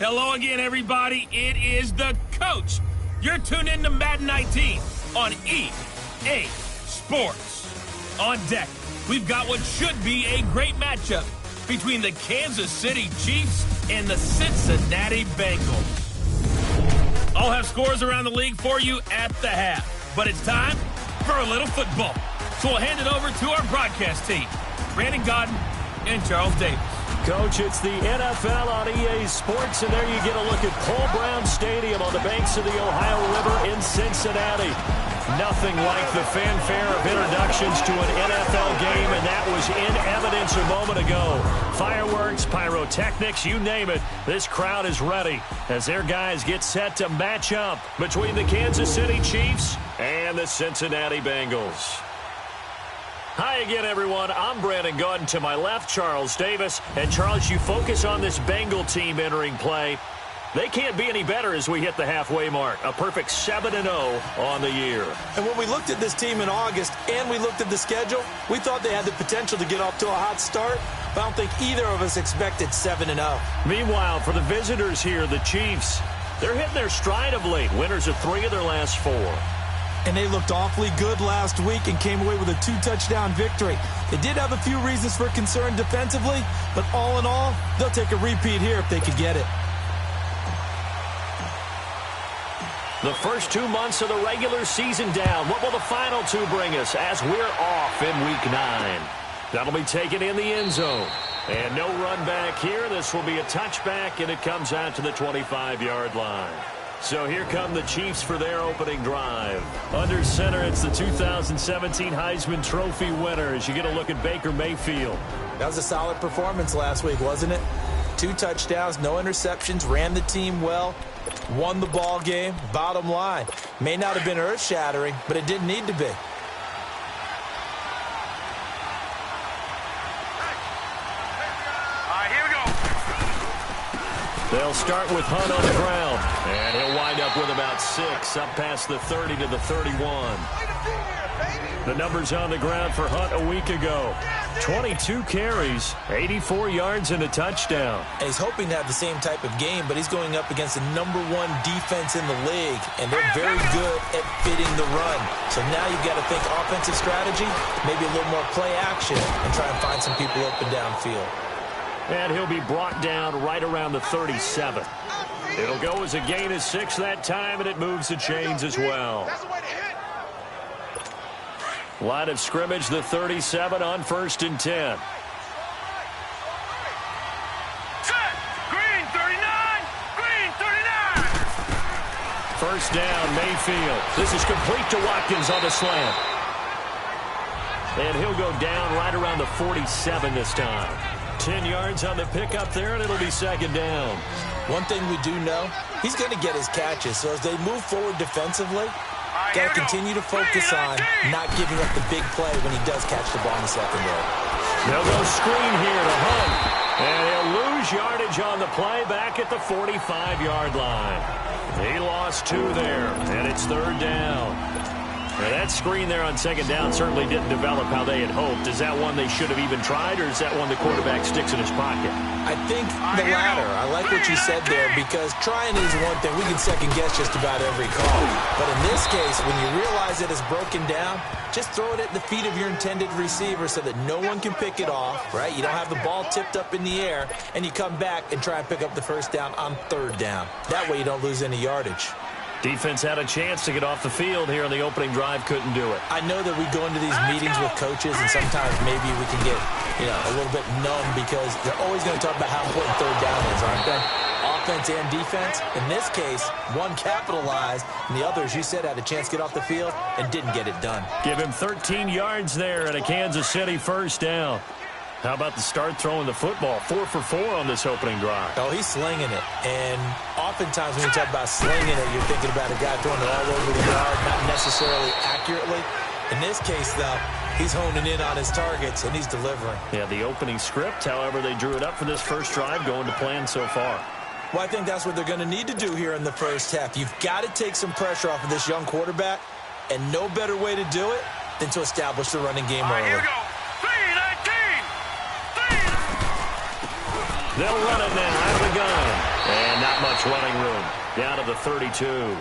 Hello again, everybody. It is the coach. You're tuned in to Madden 19 on EA Sports. On deck, we've got what should be a great matchup between the Kansas City Chiefs and the Cincinnati Bengals. I'll have scores around the league for you at the half, but it's time for a little football. So we'll hand it over to our broadcast team, Brandon Godden and Charles Davis. Coach, it's the NFL on EA Sports, and there you get a look at Paul Brown Stadium on the banks of the Ohio River in Cincinnati. Nothing like the fanfare of introductions to an NFL game, and that was in evidence a moment ago. Fireworks, pyrotechnics, you name it. This crowd is ready as their guys get set to match up between the Kansas City Chiefs and the Cincinnati Bengals. Hi again, everyone. I'm Brandon Godden. To my left, Charles Davis. And, Charles, you focus on this Bengal team entering play. They can't be any better as we hit the halfway mark. A perfect 7-0 on the year. And when we looked at this team in August and we looked at the schedule, we thought they had the potential to get off to a hot start. But I don't think either of us expected 7-0. Meanwhile, for the visitors here, the Chiefs, they're hitting their stride of late. Winners of 3 of their last 4. And they looked awfully good last week and came away with a 2-touchdown victory. They did have a few reasons for concern defensively, but all in all, they'll take a repeat here if they could get it. The first 2 months of the regular season down. What will the final 2 bring us as we're off in Week 9? That'll be taken in the end zone. And no run back here. This will be a touchback, and it comes out to the 25-yard line. So here come the Chiefs for their opening drive. Under center, it's the 2017 Heisman Trophy winner as you get a look at Baker Mayfield. That was a solid performance last week, wasn't it? 2 touchdowns, no interceptions, ran the team well, won the ball game. Bottom line, may not have been earth-shattering, but it didn't need to be. They'll start with Hunt on the ground, and he'll wind up with about 6, up past the 30 to the 31. The numbers on the ground for Hunt a week ago. 22 carries, 84 yards, and a touchdown. And he's hoping to have the same type of game, but he's going up against the #1 defense in the league, and they're very good at fitting the run. So now you've got to think offensive strategy, maybe a little more play action, and try and find some people open downfield. And he'll be brought down right around the 37. It'll go as a gain of 6 that time, and it moves the chains as well. Line of scrimmage, the 37 on 1st and 10. Set! Green 39! Green 39! First down, Mayfield. This is complete to Watkins on the slant. And he'll go down right around the 47 this time. 10 yards on the pickup there, and it'll be 2nd down. One thing we do know, he's going to get his catches. So as they move forward defensively, got to continue to focus on not giving up the big play when he does catch the ball in the secondary. They'll go screen here to Hunt. And he'll lose yardage on the play back at the 45-yard line. He lost 2 there, and it's 3rd down. Now that screen there on 2nd down certainly didn't develop how they had hoped. Is that one they should have even tried, or is that one the quarterback sticks in his pocket? I think the latter. I like what you said there, because trying is one thing. We can second-guess just about every call. But in this case, when you realize it is broken down, just throw it at the feet of your intended receiver so that no one can pick it off, right? You don't have the ball tipped up in the air, and you come back and try and pick up the 1st down on 3rd down. That way you don't lose any yardage. Defense had a chance to get off the field here in the opening drive, couldn't do it. I know that we go into these meetings with coaches, and sometimes maybe we can get, a little bit numb because they're always going to talk about how important 3rd down is, aren't they? Offense and defense. In this case, one capitalized, and the other, as you said, had a chance to get off the field and didn't get it done. Give him 13 yards there and a Kansas City 1st down. How about the start throwing the football? 4 for 4 on this opening drive. Oh, he's slinging it. And oftentimes when you talk about slinging it, you're thinking about a guy throwing it all over the yard, not necessarily accurately. In this case, though, he's honing in on his targets, and he's delivering. Yeah, the opening script, however, they drew it up for this first drive, going to plan so far. Well, I think that's what they're going to need to do here in the first half. You've got to take some pressure off of this young quarterback, and no better way to do it than to establish the running game early. Here we go. 3-19! They'll run it now out of the gun. And not much running room. Down to the 32.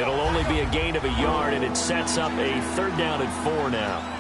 It'll only be a gain of a yard, and it sets up a 3rd down and 4 now.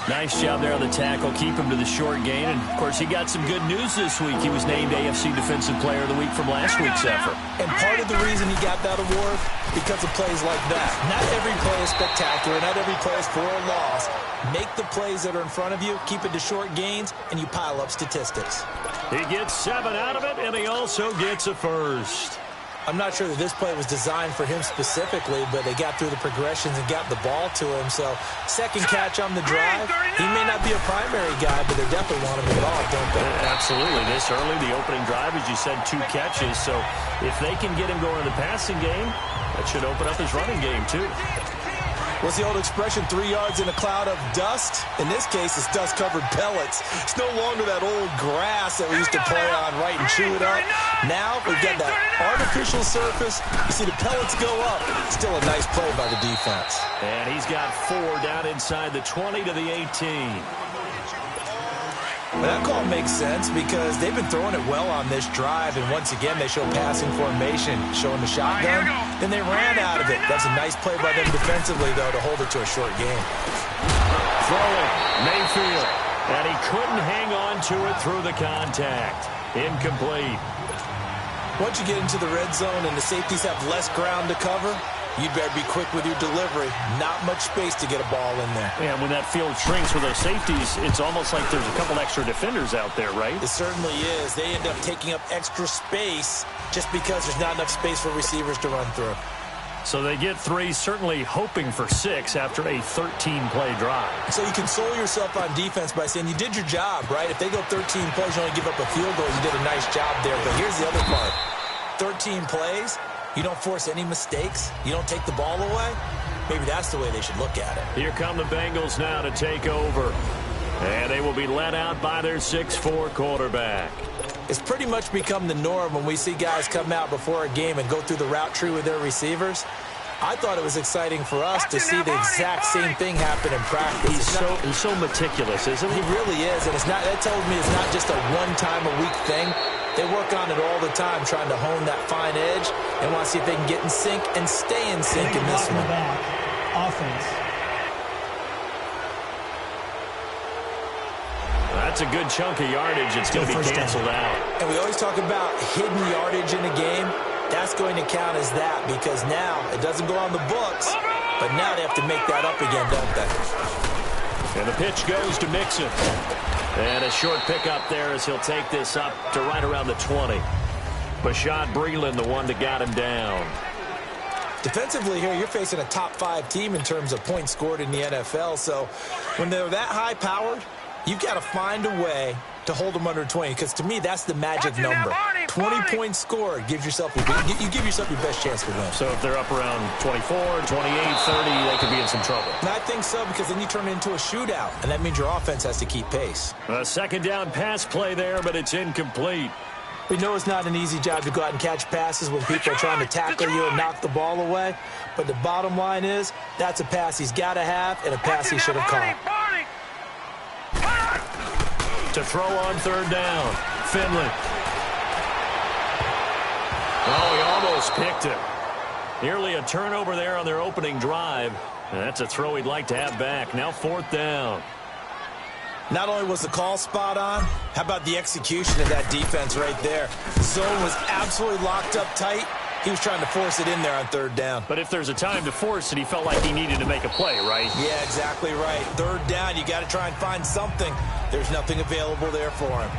Nice job there on the tackle. Keep him to the short gain. And, of course, he got some good news this week. He was named AFC Defensive Player of the Week from last week's effort. And part of the reason he got that award, because of plays like that. Not every play is spectacular. Not every play is for a loss. Make the plays that are in front of you, keep it to short gains, and you pile up statistics. He gets 7 out of it, and he also gets a first. I'm not sure that this play was designed for him specifically, but they got through the progressions and got the ball to him. So, second catch on the drive. He may not be a primary guy, but they definitely want him involved, don't they? Absolutely. This early, the opening drive, as you said, 2 catches. So, if they can get him going in the passing game, that should open up his running game, too. What's the old expression, 3 yards in a cloud of dust? In this case, it's dust-covered pellets. It's no longer that old grass that we used to play on, right, and chew it up. Now we've got that artificial surface. You see the pellets go up. Still a nice play by the defense. And he's got 4 down inside the 20 to the 18. But that call makes sense because they've been throwing it well on this drive, and once again they show passing formation, showing the shotgun. Then they ran out of it. That's a nice play by them defensively, though, to hold it to a short game. Throwing Mayfield, and he couldn't hang on to it through the contact. Incomplete. Once you get into the red zone and the safeties have less ground to cover, you'd better be quick with your delivery. Not much space to get a ball in there. Yeah, when that field shrinks with those safeties, it's almost like there's a couple extra defenders out there, right? It certainly is. They end up taking up extra space just because there's not enough space for receivers to run through. So they get 3, certainly hoping for 6 after a 13-play drive. So you console yourself on defense by saying you did your job, right? If they go 13 plays, you only give up a field goal, you did a nice job there. But here's the other part. 13 plays, you don't force any mistakes, you don't take the ball away. Maybe that's the way they should look at it. Here come the Bengals now to take over. And they will be led out by their 6'4" quarterback. It's pretty much become the norm when we see guys come out before a game and go through the route tree with their receivers. I thought it was exciting for us to see the exact same thing happen in practice. He's so meticulous, isn't he? He really is, and that tells me it's not just a one-time-a-week thing. They work on it all the time, trying to hone that fine edge and want to see if they can get in sync and stay in sync in this one. Offense. That's a good chunk of yardage. It's going to be canceled out. And we always talk about hidden yardage in a game. That's going to count as that because now it doesn't go on the books, but now they have to make that up again, don't they? And the pitch goes to Mixon. And a short pickup there as he'll take this up to right around the 20. Bashad Breeland, the one that got him down. Defensively here, you're facing a top-5 team in terms of points scored in the NFL. So when they're that high-powered, you've got to find a way to hold them under 20, because to me, that's the magic number. 20 points scored gives yourself you give yourself your best chance to win. So if they're up around 24, 28, 30, they could be in some trouble. And I think so, because then you turn it into a shootout, and that means your offense has to keep pace. A second down pass play there, but it's incomplete. We know it's not an easy job to go out and catch passes when people are trying to tackle you and knock the ball away, but the bottom line is that's a pass he's got to have and a pass he should have caught. To throw on third down, Finley. Oh, he almost picked it. Nearly a turnover there on their opening drive. And that's a throw he'd like to have back. Now 4th down. Not only was the call spot on, how about the execution of that defense right there? Zone was absolutely locked up tight. He was trying to force it in there on third down. But if there's a time to force it, he felt like he needed to make a play, right? Yeah, exactly right. Third down, you got to try and find something. There's nothing available there for him.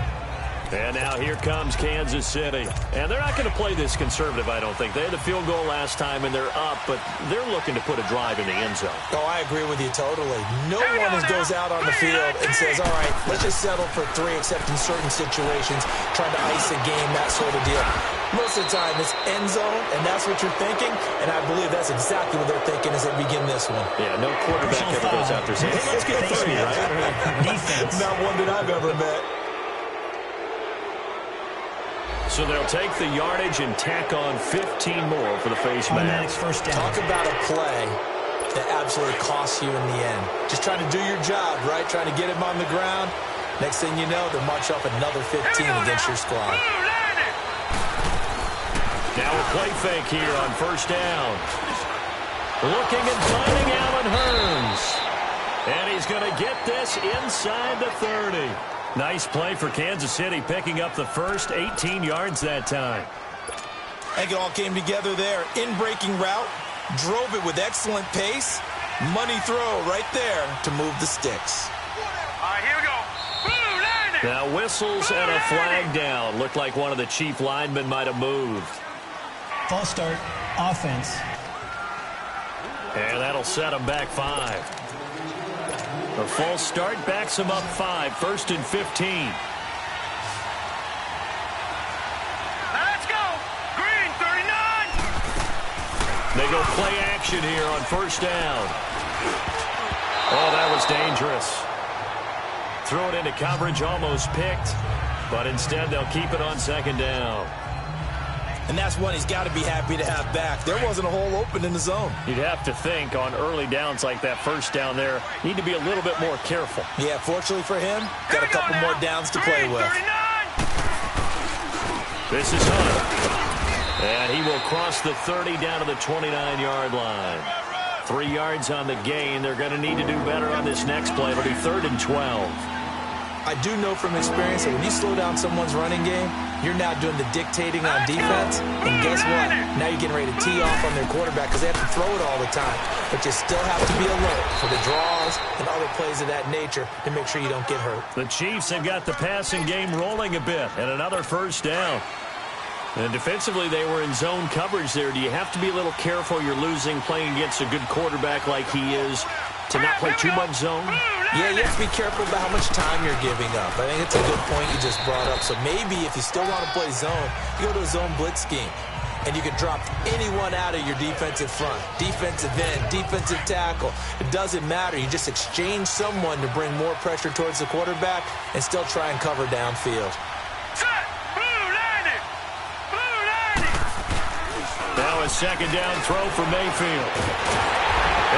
And now here comes Kansas City. And they're not going to play this conservative, I don't think. They had a field goal last time, and they're up, but they're looking to put a drive in the end zone. Oh, I agree with you totally. No one goes out on the field and says, all right, let's just settle for 3, except in certain situations, trying to ice a game, that sort of deal. Most of the time, it's end zone, and that's what you're thinking, and I believe that's exactly what they're thinking as they begin this one. Yeah, no quarterback ever goes out there saying, hey, let's get 3, right? Defense. Not one that I've ever met. So they'll take the yardage and tack on 15 more for the face mask. First down. Talk about a play that absolutely costs you in the end. Just trying to do your job, right? Trying to get him on the ground. Next thing you know, they'll march up another 15 against your squad. Now a play fake here on first down. Looking and finding Allen Hurns. And he's going to get this inside the 30. Nice play for Kansas City, picking up the first 18 yards that time. I think it all came together there. In-breaking route, drove it with excellent pace. Money throw right there to move the sticks. All right, here we go. Blue landing. Now whistles and a flag down. Looked like one of the chief linemen might have moved. False start, offense. And that'll set him back 5. A false start backs him up 5. 1st and 15. Let's go. Green 39. They go play action here on first down. Oh, that was dangerous. Throw it into coverage, almost picked. But instead, they'll keep it on 2nd down. And that's one he's got to be happy to have back. There wasn't a hole open in the zone. You'd have to think on early downs like that first down there, need to be a little bit more careful. Yeah, fortunately for him, got a couple more downs to play with. 39. This is Hunt. And he will cross the 30 down to the 29-yard line. 3 yards on the gain. They're going to need to do better on this next play. It'll be 3rd and 12. I do know from experience that when you slow down someone's running game, you're now doing the dictating on defense. And guess what? Now you're getting ready to tee off on their quarterback because they have to throw it all the time. But you still have to be alert for the draws and other plays of that nature to make sure you don't get hurt. The Chiefs have got the passing game rolling a bit, and another first down. And defensively, they were in zone coverage there. Do you have to be a little careful? You're losing playing against a good quarterback like he is to not play too much zone? Yeah, you have to be careful about how much time you're giving up. I think it's a good point you just brought up. So maybe if you still want to play zone, you go to a zone blitz scheme. And you can drop anyone out of your defensive front, defensive end, defensive tackle. It doesn't matter. You just exchange someone to bring more pressure towards the quarterback and still try and cover downfield. Set. Blue landing. Blue landing. Now a 2nd down throw for Mayfield.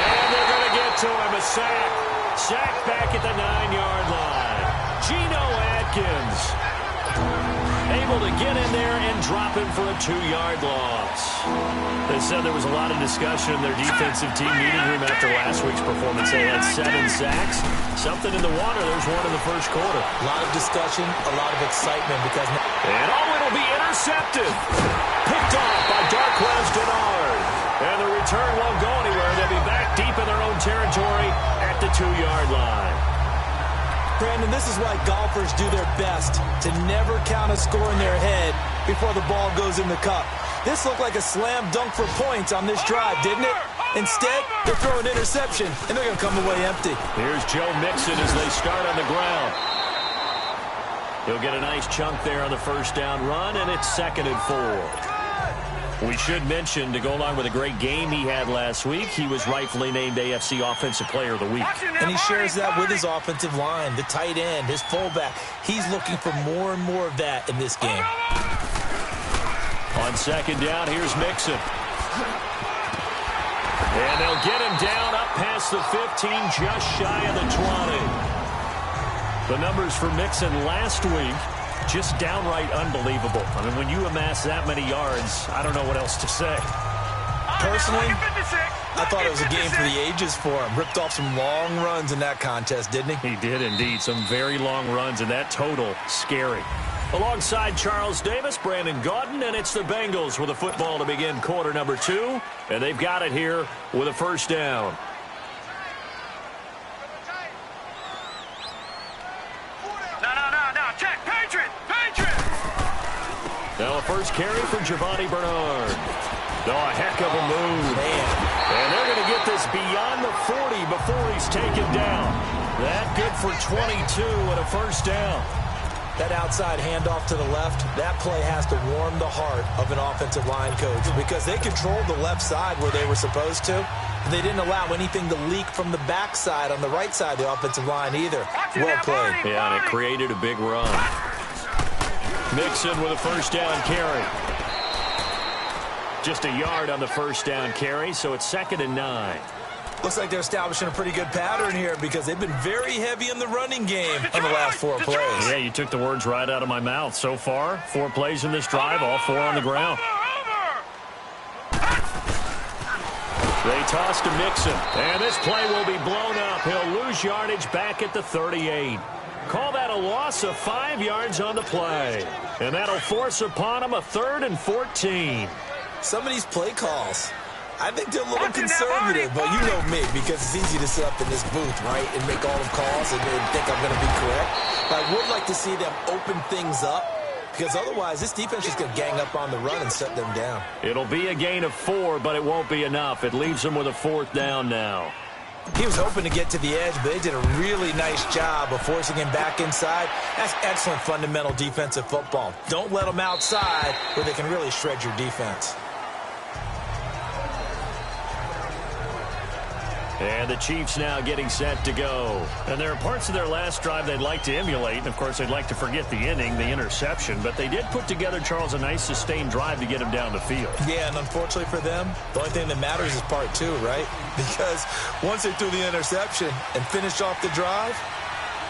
And they're going to get to him. A sack. Sack back at the 9-yard line. Geno Atkins able to get in there and drop him for a 2-yard loss. They said there was a lot of discussion in their defensive team meeting room after last week's performance. They had 7 sacks. Something in the water. There's one in the first quarter. A lot of discussion, a lot of excitement because... And it'll be intercepted. Picked off by Darquez Dennard. And the return won't go anywhere. They'll be back deep in their own territory at the 2-yard line. Brandon, this is why golfers do their best to never count a score in their head before the ball goes in the cup. This looked like a slam dunk for points on this drive, didn't it? Instead, they're throwing interception, and they're going to come away empty. Here's Joe Mixon as they start on the ground. He'll get a nice chunk there on the first down run, and it's 2nd and 4. We should mention, to go along with a great game he had last week, he was rightfully named AFC Offensive Player of the Week. And he shares that with his offensive line, the tight end, his fullback. He's looking for more and more of that in this game. On 2nd down, here's Mixon. And they'll get him down up past the 15, just shy of the 20. The numbers for Mixon last week, just downright unbelievable. I mean, when you amass that many yards, I don't know what else to say. Personally, I thought it was a game for the ages for him. Ripped off some long runs in that contest, didn't he? He did indeed. Some very long runs, and that total, scary. Alongside Charles Davis, Brandon Gaudin, and it's the Bengals with a football to begin quarter number 2. And they've got it here with a first down. Now a first carry for Giovanni Bernard. Oh, a heck of a move. Man. And they're going to get this beyond the 40 before he's taken down. That good for 22 and a first down. That outside handoff to the left, that play has to warm the heart of an offensive line coach because they controlled the left side where they were supposed to. They didn't allow anything to leak from the backside on the right side of the offensive line either. Well played. Yeah, and it created a big run. Mixon with a first down carry. Just a yard on the first down carry, so it's 2nd and 9. Looks like they're establishing a pretty good pattern here because they've been very heavy in the running game on the last 4 plays. Yeah, you took the words right out of my mouth. So far, 4 plays in this drive, all 4 on the ground. They toss to Mixon, and this play will be blown up. He'll lose yardage back at the 38. Call that a loss of 5 yards on the play. And that'll force upon him a 3rd and 14. Some of these play calls, I think they're a little conservative, but you know me, because it's easy to sit up in this booth, right, and make all the calls and think I'm going to be correct. But I would like to see them open things up, because otherwise this defense is going to gang up on the run and set them down. It'll be a gain of 4, but it won't be enough. It leaves them with a 4th down now. He was hoping to get to the edge, but they did a really nice job of forcing him back inside. That's excellent fundamental defensive football. Don't let them outside where they can really shred your defense. And the Chiefs now getting set to go. And there are parts of their last drive they'd like to emulate. And, of course, they'd like to forget the inning, the interception. But they did put together, Charles, a nice sustained drive to get him down the field. Yeah, and unfortunately for them, the only thing that matters is part 2, right? Because once they threw the interception and finished off the drive,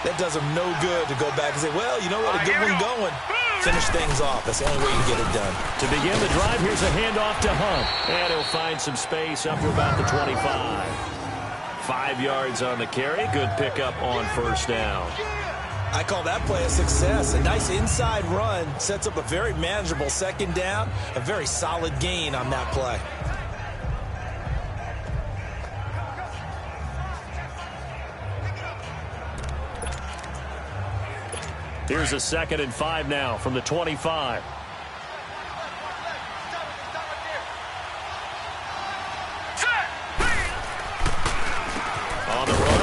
that does them no good to go back and say, well, you know what, a good one going. Finish things off. That's the only way you get it done. To begin the drive, here's a handoff to Hunt. And he'll find some space up to about the 25. 5 yards on the carry. Good pickup on 1st down. I call that play a success. A nice inside run sets up a very manageable 2nd down. A very solid gain on that play. Here's a 2nd and 5 now from the 25.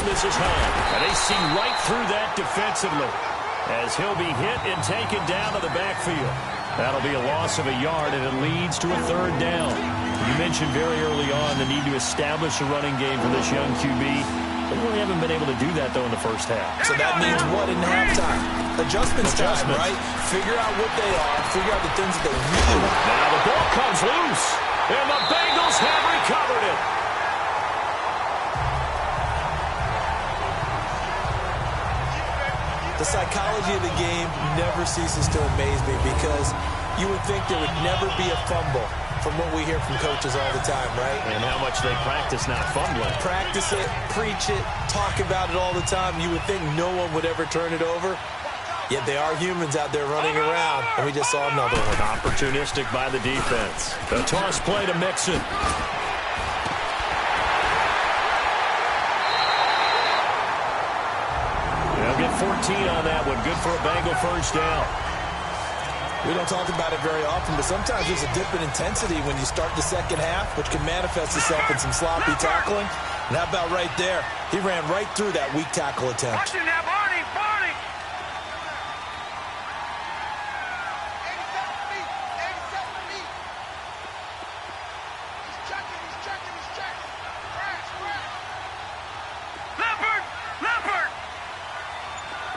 This is Hunt, and they see right through that defensively as he'll be hit and taken down to the backfield. That'll be a loss of a yard, and it leads to a 3rd down. You mentioned very early on the need to establish a running game for this young QB. They really haven't been able to do that, though, in the first half. So that means what in halftime? Adjustments time, right? Figure out what they are. Figure out the things that they really want. Now the ball comes loose, and the Bengals have recovered it. The psychology of the game never ceases to amaze me, because you would think there would never be a fumble from what we hear from coaches all the time, right? And how much they practice not fumbling. Practice it, preach it, talk about it all the time. You would think no one would ever turn it over. Yet they are humans out there running around, and we just saw another one. Opportunistic by the defense. The toss play to Mixon. They'll get 14 on that one. Good for a Bengal 1st down. We don't talk about it very often, but sometimes there's a dip in intensity when you start the 2nd half, which can manifest itself in some sloppy tackling. And how about right there? He ran right through that weak tackle attempt. Watching that, Barney, Barney. Leopard, Leopard.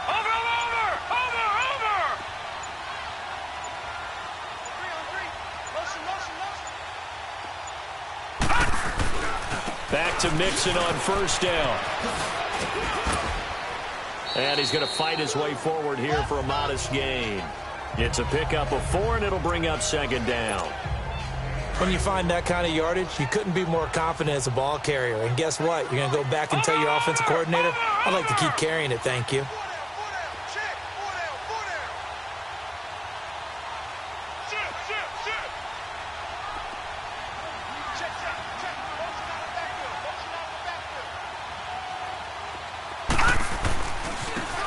Over. Back to Mixon on 1st down. And he's going to fight his way forward here for a modest gain. It's a pickup of 4, and it'll bring up 2nd down. When you find that kind of yardage, you couldn't be more confident as a ball carrier. And guess what? You're going to go back and tell your offensive coordinator, I'd like to keep carrying it, thank you.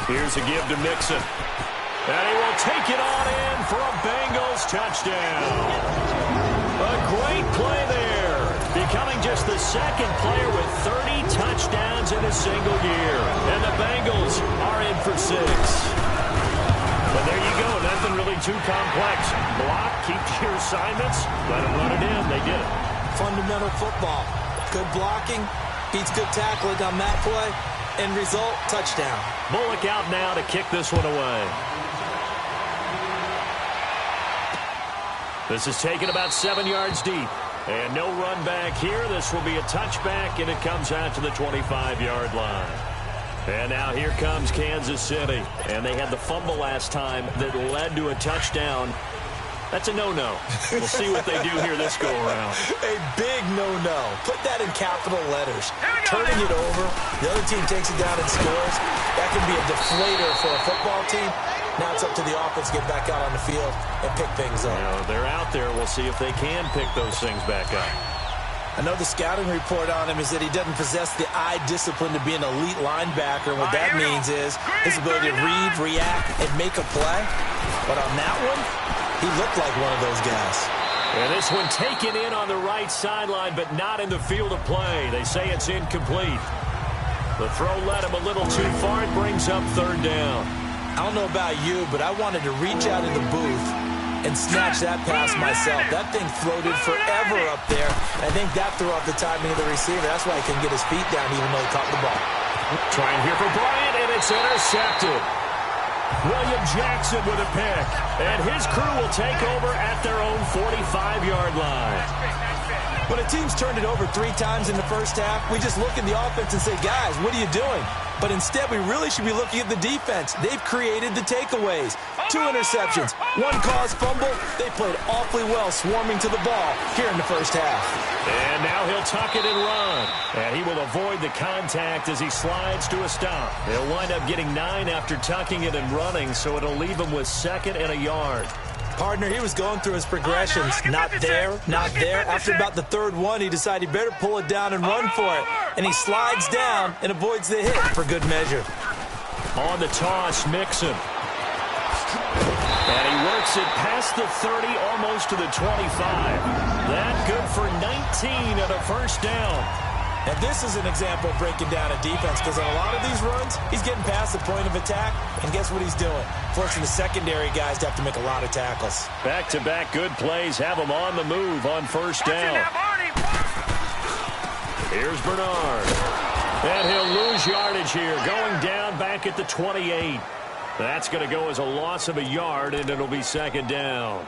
Here's a give to Mixon. And he will take it on in for a Bengals touchdown. A great play there. Becoming just the 2nd player with 30 touchdowns in a single year. And the Bengals are in for 6. But there you go. Nothing really too complex. Block, keep your assignments, let them run it in. They did it. Fundamental football. Good blocking, beats good tackling on that play. End result, touchdown. Bullock out now to kick this one away. This is taken about 7 yards deep. And no run back here. This will be a touchback, and it comes out to the 25-yard line. And now here comes Kansas City. And they had the fumble last time that led to a touchdown. That's a no-no. We'll see what they do here this go-around. A big no-no. Put that in capital letters. Turning it over, the other team takes it down and scores. That can be a deflator for a football team. Now it's up to the offense to get back out on the field and pick things up. They're out there. We'll see if they can pick those things back up. I know the scouting report on him is that he doesn't possess the eye discipline to be an elite linebacker. And what that means is his ability to read, react, and make a play. But on that one, he looked like one of those guys. And this one taken in on the right sideline, but not in the field of play. They say it's incomplete. The throw led him a little too far. It brings up third down. I don't know about you, but I wanted to reach out in the booth and snatch that pass myself. That thing floated forever up there. I think that threw off the timing of the receiver. That's why he couldn't get his feet down even though he caught the ball. Trying here for Bryant, and it's intercepted. William Jackson with a pick. And his crew will take over at their own 45-yard line. When a team's turned it over 3 times in the first half, we just look at the offense and say, guys, what are you doing? But instead, we really should be looking at the defense. They've created the takeaways. 2 interceptions, 1 caused fumble. They played awfully well swarming to the ball here in the first half. And now he'll tuck it and run. And he will avoid the contact as he slides to a stop. He'll wind up getting 9 after tucking it and running, so it'll leave him with 2nd and a yard. Partner, he was going through his progressions. Not there, not there. After about the 3rd one, he decided he better pull it down and run for it. And he slides down and avoids the hit for good measure. On the toss, Mixon. And he works it past the 30, almost to the 25. That good for 19 and a first down. And this is an example of breaking down a defense because on a lot of these runs, he's getting past the point of attack, and guess what he's doing? Forcing the secondary guys to have to make a lot of tackles. Back-to-back good plays have him on the move on first down. Here's Bernard. And he'll lose yardage here, going down back at the 28. That's going to go as a loss of a yard, and it'll be 2nd down.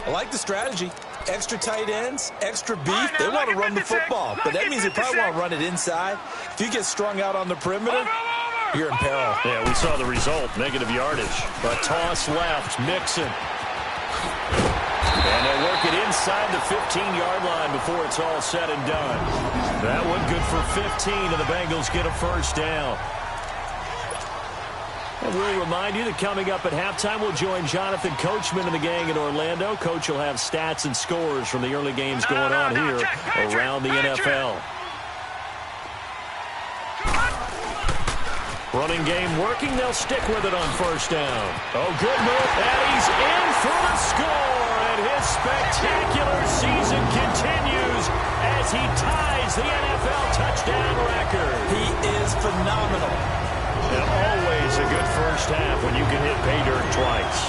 I like the strategy. Extra tight ends, extra beef. They want to run the football, but that means they probably want to run it inside. If you get strung out on the perimeter, you're in peril. Yeah, we saw the result, negative yardage. A toss left, Mixon. And they'll work it inside the 15-yard line before it's all said and done. That one good for 15, and the Bengals get a first down. And we'll remind you that coming up at halftime, we'll join Jonathan Coachman and the gang in Orlando. Coach will have stats and scores from the early games going on here around the NFL. Running game working. They'll stick with it on first down. Oh, good move. And he's in for the score. And his spectacular season continues as he ties the NFL touchdown record. He is phenomenal. And always a good first half when you can hit pay dirt twice.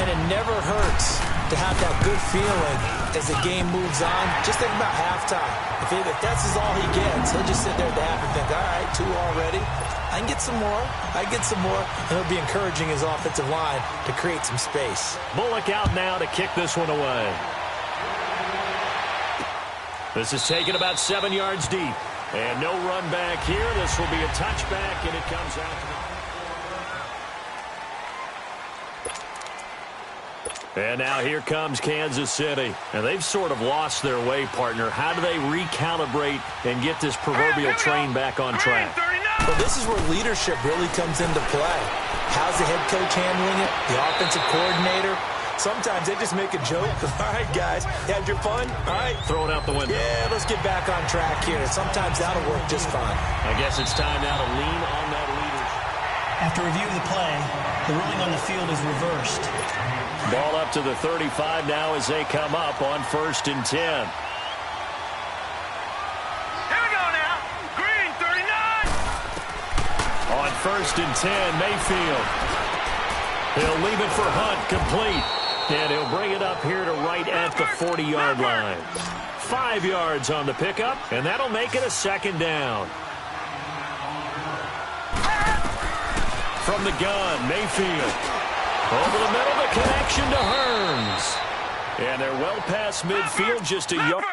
And it never hurts to have that good feeling as the game moves on. Just think about halftime. If that's all he gets, he'll just sit there at the half and think, all right, 2 already. I can get some more. I can get some more. And he'll be encouraging his offensive line to create some space. Bullock out now to kick this one away. This is taken about 7 yards deep. And no run back here. This will be a touchback, and it comes out. And now here comes Kansas City. And they've sort of lost their way, partner. How do they recalibrate and get this proverbial train back on track? Well, this is where leadership really comes into play. How's the head coach handling it? The offensive coordinator? Sometimes they just make a joke. All right, guys, you had your fun? All right. Throw it out the window. Yeah, let's get back on track here. Sometimes that'll work just fine. I guess it's time now to lean on that leadership. After review of the play, the ruling on the field is reversed. Ball up to the 35 now as they come up on 1st and 10. Here we go now. Green, 39. On 1st and 10, Mayfield. He'll leave it for Hunt, complete. And he'll bring it up here to right at the 40-yard line. 5 yards on the pickup, and that'll make it a 2nd down. From the gun, Mayfield. Over the middle, the connection to Hearns. And they're well past midfield, just a yard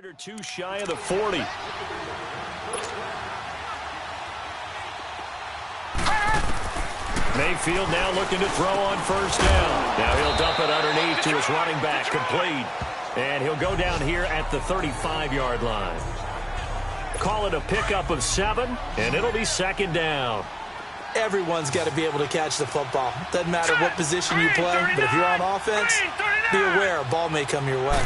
or 2 shy of the 40. Mayfield now looking to throw on first down. Now he'll dump it underneath to his running back, complete. And he'll go down here at the 35-yard line. Call it a pickup of 7, and it'll be second down. Everyone's got to be able to catch the football. Doesn't matter what position you play, but if you're on offense, be aware a ball may come your way.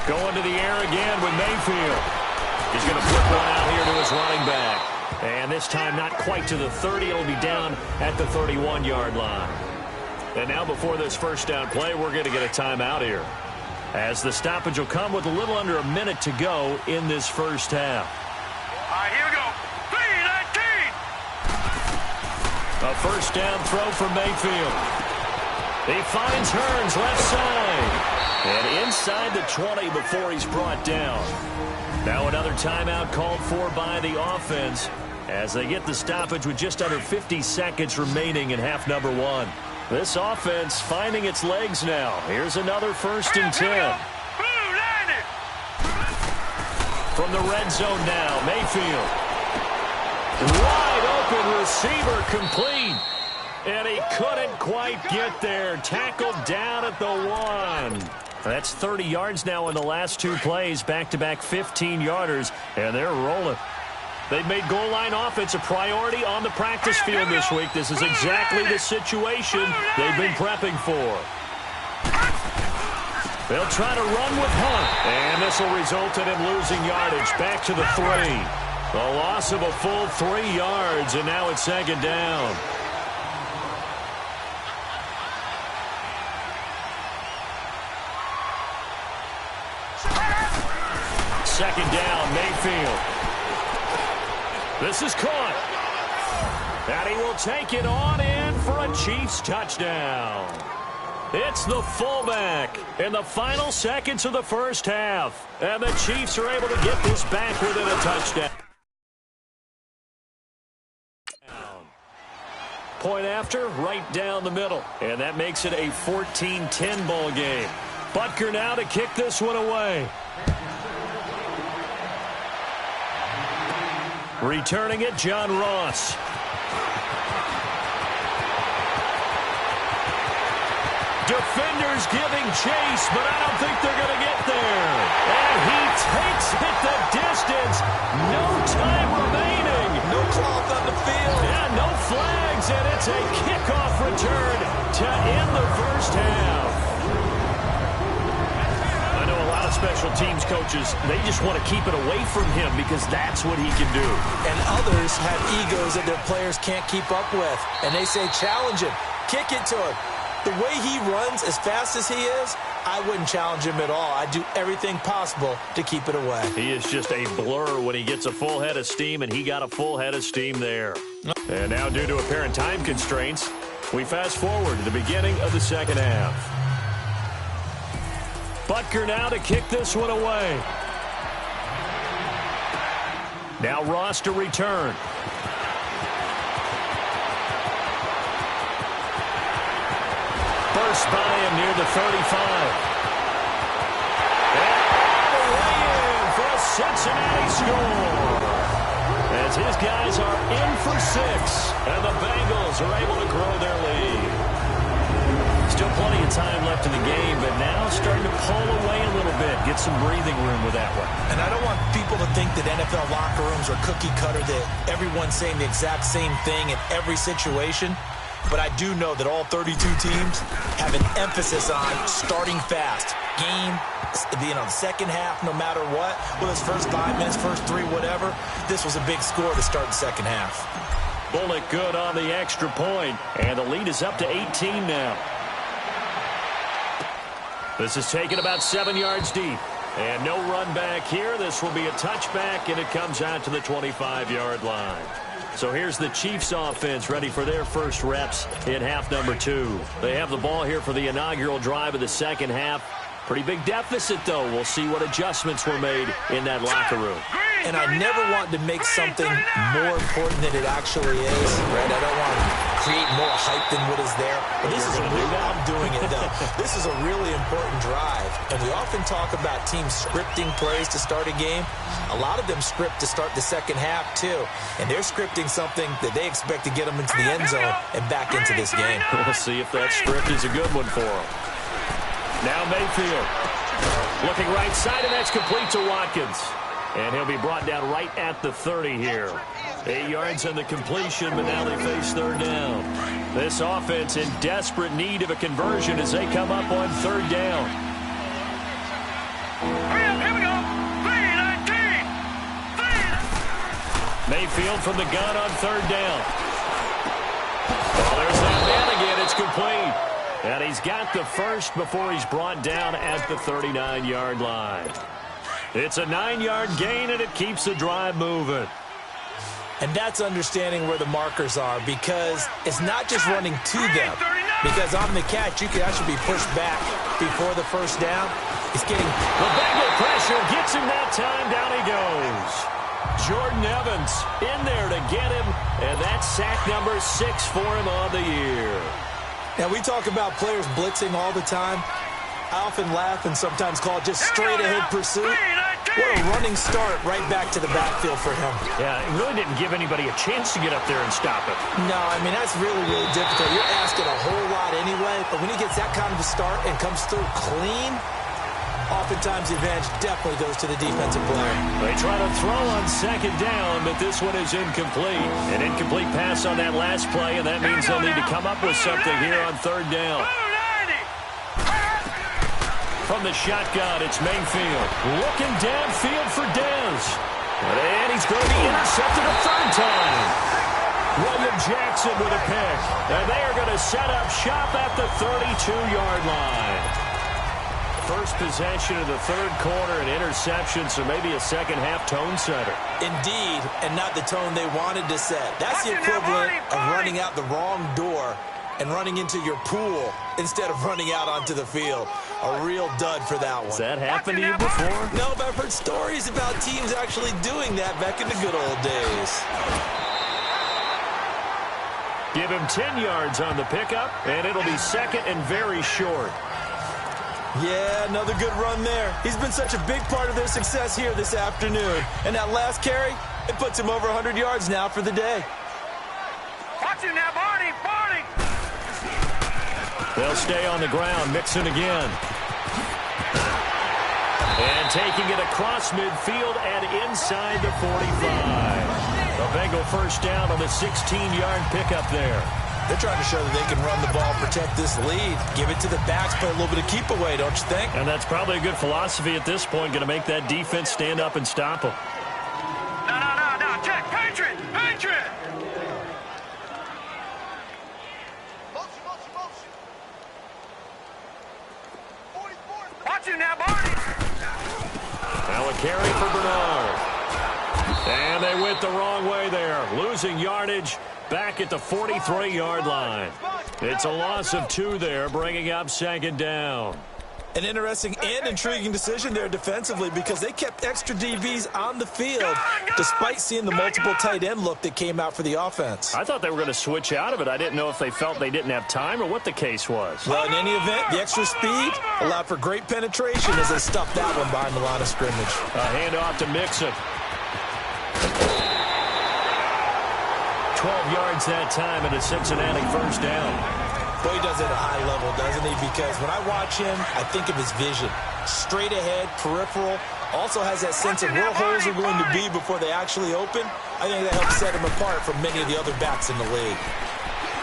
Going to the air again with Mayfield. He's going to flip one out here to his running back. And this time not quite to the 30. It'll be down at the 31-yard line. And now before this first down play, we're going to get a timeout here, as the stoppage will come with a little under a minute to go in this first half. All right, here we go. 3-19. A first down throw for Mayfield. He finds Hearns left side. And inside the 20 before he's brought down. Now another timeout called for by the offense as they get the stoppage with just under 50 seconds remaining in half number 1. This offense finding its legs now. Here's another 1st and 10. From the red zone now, Mayfield. Wide open receiver, complete. And he couldn't quite get there. Tackled down at the 1. That's 30 yards now in the last 2 plays. Back-to-back 15-yarders, and they're rolling. They've made goal line offense a priority on the practice field this week. This is exactly the situation they've been prepping for. They'll try to run with Hunt, and this will result in him losing yardage. Back to the 3. A loss of a full 3 yards, and now it's second down. Second down, Mayfield. This is caught. And he will take it on in for a Chiefs touchdown. It's the fullback in the final seconds of the first half. And the Chiefs are able to get this back within a touchdown. Point after, right down the middle. And that makes it a 14-10 ball game. Butker now to kick this one away. Returning it, John Ross. Defenders giving chase, but I don't think they're going to get there. And he takes it the distance. No time remaining. No cloth on the field. Yeah, no flags, and it's a kickoff return to end the first half. I know a lot of special teams coaches, they just want to keep it away from him because that's what he can do. And others have egos that their players can't keep up with. And they say, challenge him. Kick it to him. The way he runs as fast as he is, I wouldn't challenge him at all. I'd do everything possible to keep it away. He is just a blur when he gets a full head of steam, and he got a full head of steam there. And now, due to apparent time constraints, we fast forward to the beginning of the second half. Butker now to kick this one away. Now Ross to return. Burst by him near the 35. And all the way in for a Cincinnati score. As his guys are in for 6, and the Bengals are able to grow their lead. Still plenty of time left in the game, but now starting to pull away a little bit. Get some breathing room with that one. And I don't want people to think that NFL locker rooms are cookie cutter, that everyone's saying the exact same thing in every situation. But I do know that all 32 teams have an emphasis on starting fast. Game, the second half, no matter what. Whether it's first 5 minutes, first 3, whatever. This was a big score to start the second half. Bullock good on the extra point, and the lead is up to 18 now. This is taken about 7 yards deep. And no run back here. This will be a touchback, and it comes out to the 25-yard line. So here's the Chiefs offense ready for their first reps in half number 2. They have the ball here for the inaugural drive of the second half. Pretty big deficit, though. We'll see what adjustments were made in that locker room. And I never want to make something more important than it actually is, right? I don't want to create more hype than what is there. But this is a really, I'm doing it though. This is a really important drive. And we often talk about teams scripting plays to start a game. A lot of them script to start the second half too. And they're scripting something that they expect to get them into the end zone and back into this game. We'll see if that script is a good one for them. Now Mayfield looking right side, and that's complete to Watkins. And he'll be brought down right at the 30 here. 8 yards on the completion, but now they face third down. This offense in desperate need of a conversion as they come up on third down. Here we go. 3-19. Mayfield from the gun on third down. Oh, there's that man again. It's complete. And he's got the first before he's brought down at the 39-yard line. It's a 9-yard gain, and it keeps the drive moving. And that's understanding where the markers are, because it's not just running to them. Because on the catch, you could actually be pushed back before the first down. It's getting... The Bengal pressure gets him that time. Down he goes. Jordan Evans in there to get him, and that's sack number 6 for him on the year. Now, we talk about players blitzing all the time. I often laugh and sometimes call it just straight-ahead pursuit. What a running start right back to the backfield for him. Yeah, it really didn't give anybody a chance to get up there and stop it. No, I mean, that's really, really difficult. You're asking a whole lot anyway, but when he gets that kind of a start and comes through clean, oftentimes the advantage definitely goes to the defensive player. They try to throw on second down, but this one is incomplete. An incomplete pass on that last play, and that means they'll need to come up with something here on third down. From the shotgun, it's Mayfield. Looking downfield for Dez. And he's going to be intercepted a third time. William Jackson with a pick. And they are going to set up shop at the 32-yard line. First possession of the third quarter, an interception, so maybe a second-half tone setter. Indeed, and not the tone they wanted to set. That's the equivalent of running out the wrong door and running into your pool instead of running out onto the field. A real dud for that one. Has that happened to you before? No, but I've heard stories about teams actually doing that back in the good old days. Give him 10 yards on the pickup, and it'll be second and very short. Yeah, another good run there. He's been such a big part of their success here this afternoon. And that last carry, it puts him over 100 yards now for the day. Watch him now, Barney. They'll stay on the ground. Mixon again. And taking it across midfield and inside the 45. A Bengal first down on the 16-yard pickup there. They're trying to show that they can run the ball, protect this lead. Give it to the backs, play a little bit of keep away, don't you think? And that's probably a good philosophy at this point, going to make that defense stand up and stop them. No. Check. Patriot. Watch him now, Barney. Now a carry for Bernard. And they went the wrong way there. Losing yardage back at the 43-yard line. It's a loss of 2 there, bringing up second down. An interesting and intriguing decision there defensively, because they kept extra DBs on the field despite seeing the multiple tight end look that came out for the offense. I thought they were going to switch out of it. I didn't know if they felt they didn't have time or what the case was. Well, in any event, the extra speed allowed for great penetration as they stuffed that one behind the line of scrimmage. A handoff to Mixon. 12 yards that time and a Cincinnati first down. Boy, he does it at a high level, doesn't he? Because when I watch him, I think of his vision. Straight ahead, peripheral. Also has that sense of where holes are going to be before they actually open. I think that helps set him apart from many of the other backs in the league.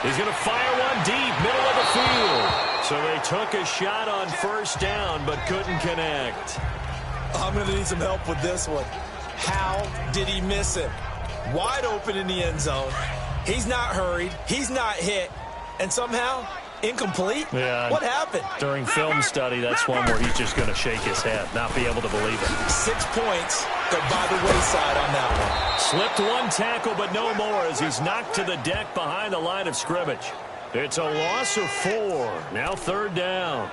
He's going to fire one deep, middle of the field. So they took a shot on first down, but couldn't connect. I'm going to need some help with this one. How did he miss it? Wide open in the end zone. He's not hurried. He's not hit. And somehow, incomplete? Yeah. What happened? During film study, that's one where he's just going to shake his head, not be able to believe it. 6 points go by the wayside on that one. Slipped one tackle, but no more as he's knocked to the deck behind the line of scrimmage. It's a loss of 4. Now third down.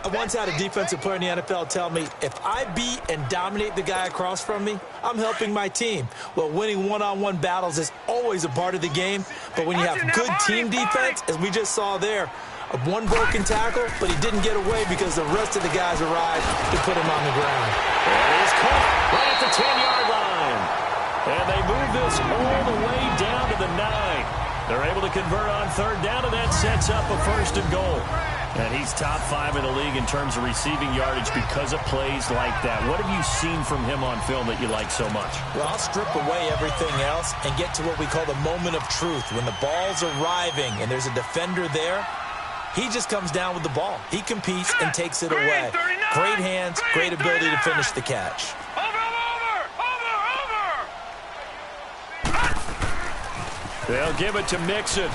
I once had a defensive player in the NFL tell me, if I beat and dominate the guy across from me, I'm helping my team. Well, winning one-on-one battles is always a part of the game, but when you have good team defense, as we just saw there, one broken tackle, but he didn't get away because the rest of the guys arrived to put him on the ground. And he's caught right at the 10-yard line. And they move this all the way down to the 9. They're able to convert on third down, and that sets up a 1st and goal. And he's top 5 in the league in terms of receiving yardage because of plays like that. What have you seen from him on film that you like so much? Well, I'll strip away everything else and get to what we call the moment of truth. When the ball's arriving and there's a defender there, he just comes down with the ball. He competes and takes it away. Great hands, great ability to finish the catch. They'll give it to Mixon.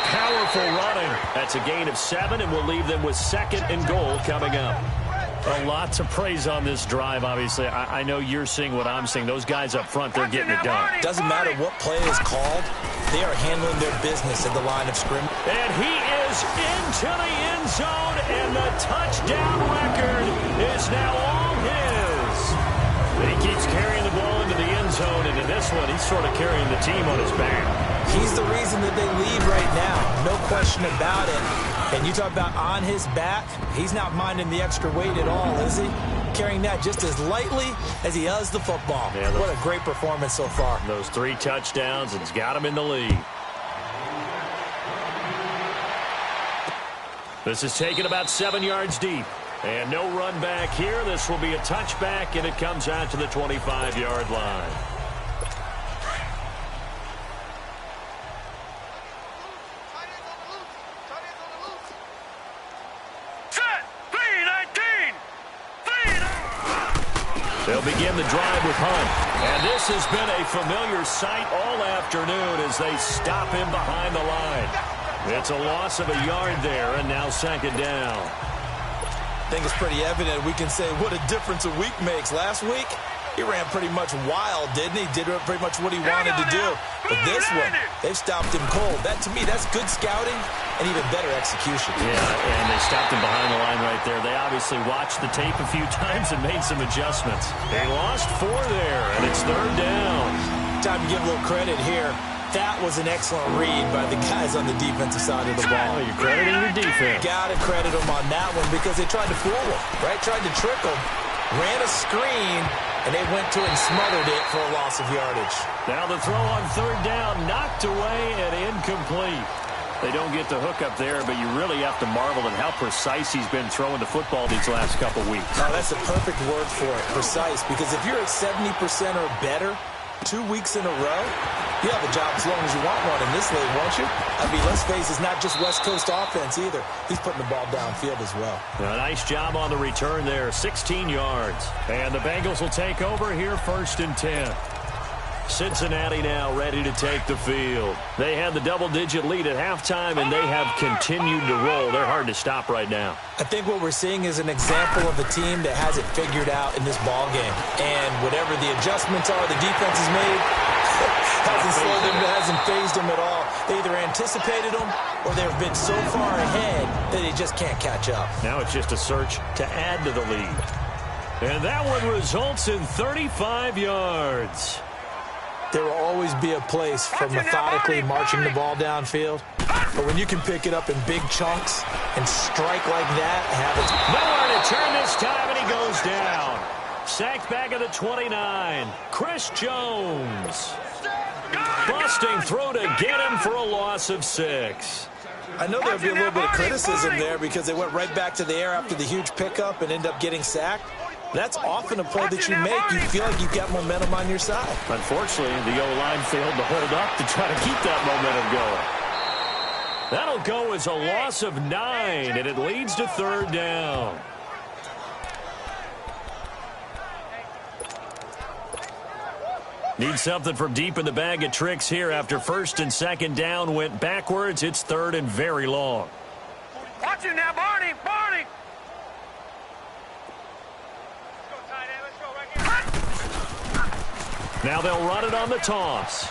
Powerful running. That's a gain of 7, and we'll leave them with 2nd and goal coming up. A lot to praise on this drive, obviously. I know you're seeing what I'm seeing. Those guys up front, they're getting it done. Doesn't matter what play is called. They are handling their business at the line of scrimmage. And he is into the end zone, and the touchdown record is now all his. He keeps carrying the ball into the end zone, and in this one, he's sort of carrying the team on his back. He's the reason that they lead right now. No question about it. And you talk about on his back, he's not minding the extra weight at all, is he? Carrying that just as lightly as he does the football. Yeah, what a great performance so far. Those 3 touchdowns, and it's got him in the lead. This is taken about 7 yards deep. And no run back here. This will be a touchback, and it comes out to the 25-yard line. They'll begin the drive with Hunt. And this has been a familiar sight all afternoon as they stop him behind the line. It's a loss of a yard there, and now 2nd down. I think it's pretty evident. We can say what a difference a week makes. Last week, he ran pretty much wild, didn't he? Did pretty much what he wanted to do. But this one, they've stopped him cold. That, to me, that's good scouting and even better execution. Yeah, and they stopped him behind the line right there. They obviously watched the tape a few times and made some adjustments. They lost 4 there, and it's 3rd down. Time to give a little credit here. That was an excellent read by the guys on the defensive side of the ball. Oh, you're crediting your defense. Got to credit them on that one because they tried to fool him, right? Tried to trick him, ran a screen, and they went to it and smothered it for a loss of yardage. Now the throw on 3rd down, knocked away and incomplete. They don't get the hook up there, but you really have to marvel at how precise he's been throwing the football these last couple weeks. Oh, that's a perfect word for it, precise, because if you're at 70% or better 2 weeks in a row, you have a job as long as you want one in this league, won't you? I mean, let's face it, it's not just West Coast offense either. He's putting the ball downfield as well. A nice job on the return there, 16 yards. And the Bengals will take over here 1st and 10. Cincinnati now ready to take the field. They had the double-digit lead at halftime, and they have continued to roll. They're hard to stop right now. I think what we're seeing is an example of a team that has it figured out in this ball game. And whatever the adjustments are the defense has made, hasn't slowed them, hasn't phased them at all. They either anticipated them or they've been so far ahead that they just can't catch up. Now it's just a search to add to the lead. And that one results in 35 yards. There will always be a place for methodically marching the ball downfield. But when you can pick it up in big chunks and strike like that, have it. Nowhere to turn this time, and he goes down. Sacked back at the 29. Chris Jones. Busting through to get him for a loss of 6. I know there'll be a little bit of criticism there because they went right back to the air after the huge pickup and end up getting sacked. That's often a play that you make. You feel like you've got momentum on your side. Unfortunately, the O-line failed to hold up to try to keep that momentum going. That'll go as a loss of 9, and it leads to 3rd down. Need something from deep in the bag of tricks here after 1st and 2nd down went backwards. It's 3rd and very long. Watch it now, Barney! Barney! Now they'll run it on the toss.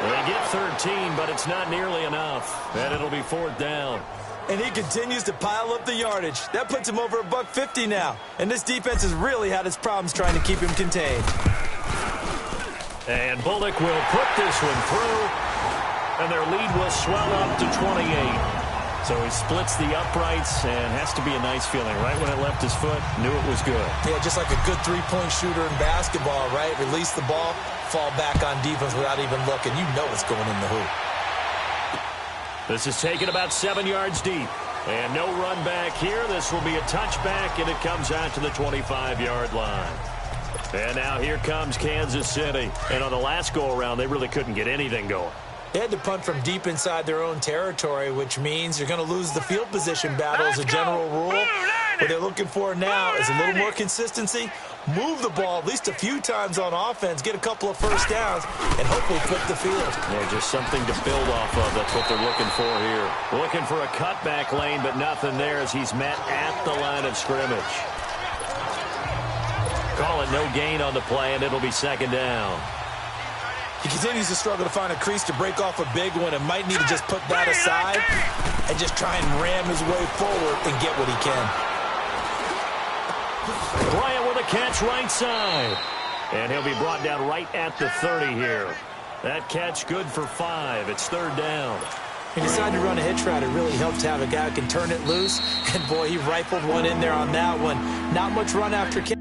They get 13, but it's not nearly enough. And it'll be 4th down. And he continues to pile up the yardage. That puts him over $150 now. And this defense has really had its problems trying to keep him contained. And Bullock will put this one through. And their lead will swell up to 28. So he splits the uprights and has to be a nice feeling. Right when it left his foot, knew it was good. Yeah, just like a good three-point shooter in basketball, right? Release the ball, fall back on defense without even looking. You know it's going in the hoop. This is taken about 7 yards deep. And no run back here. This will be a touchback, and it comes out to the 25-yard line. And now here comes Kansas City. And on the last go-around, they really couldn't get anything going. They had to punt from deep inside their own territory, which means you're going to lose the field position battle as a general rule. What they're looking for now is a little more consistency, move the ball at least a few times on offense, get a couple of first downs, and hopefully flip the field. Yeah, just something to build off of. That's what they're looking for here. Looking for a cutback lane, but nothing there as he's met at the line of scrimmage. Call it no gain on the play, and it'll be 2nd down. He continues to struggle to find a crease to break off a big one and might need to just put that aside and just try and ram his way forward and get what he can. Bryant with a catch right side. And he'll be brought down right at the 30 here. That catch good for 5. It's 3rd down. He decided to run a hitch route. It really helped to have a guy who can turn it loose. And, boy, he rifled one in there on that one. Not much run after catch.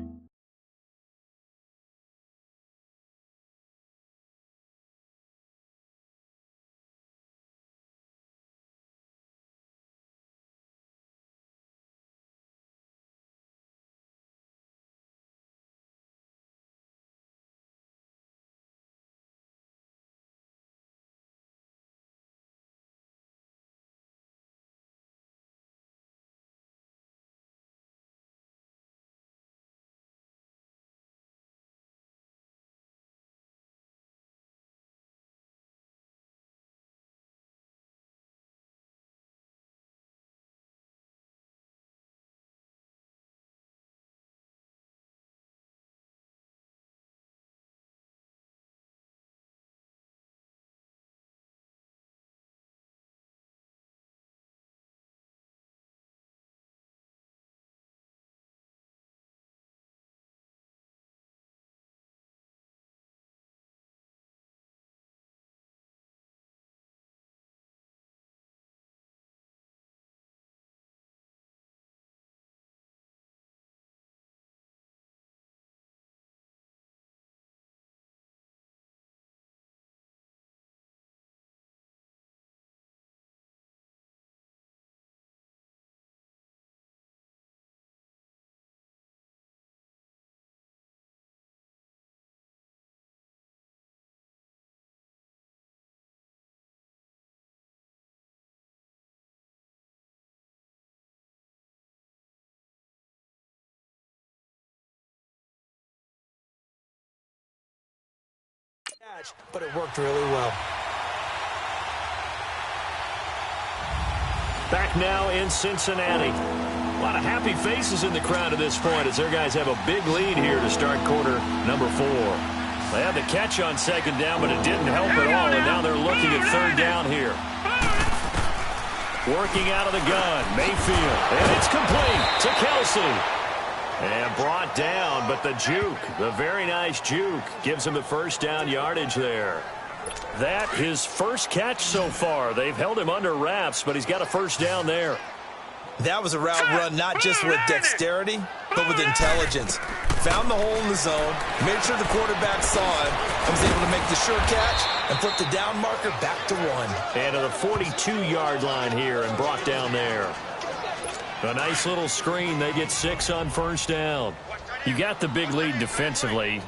But it worked really well. Back now in Cincinnati. A lot of happy faces in the crowd at this point as their guys have a big lead here to start quarter number 4. They had the catch on 2nd down, but it didn't help at all, and now they're looking at 3rd down here. Working out of the gun, Mayfield, and it's complete to Kelsey. And brought down, but the juke, the very nice juke, gives him the 1st down yardage there. That his first catch so far. They've held him under wraps, but he's got a 1st down there. That was a route run not just with dexterity, but with intelligence. Found the hole in the zone, made sure the quarterback saw him, and was able to make the sure catch and flip the down marker back to 1. And to the 42-yard line here and brought down there. A nice little screen. They get 6 on 1st down. You got the big lead defensively.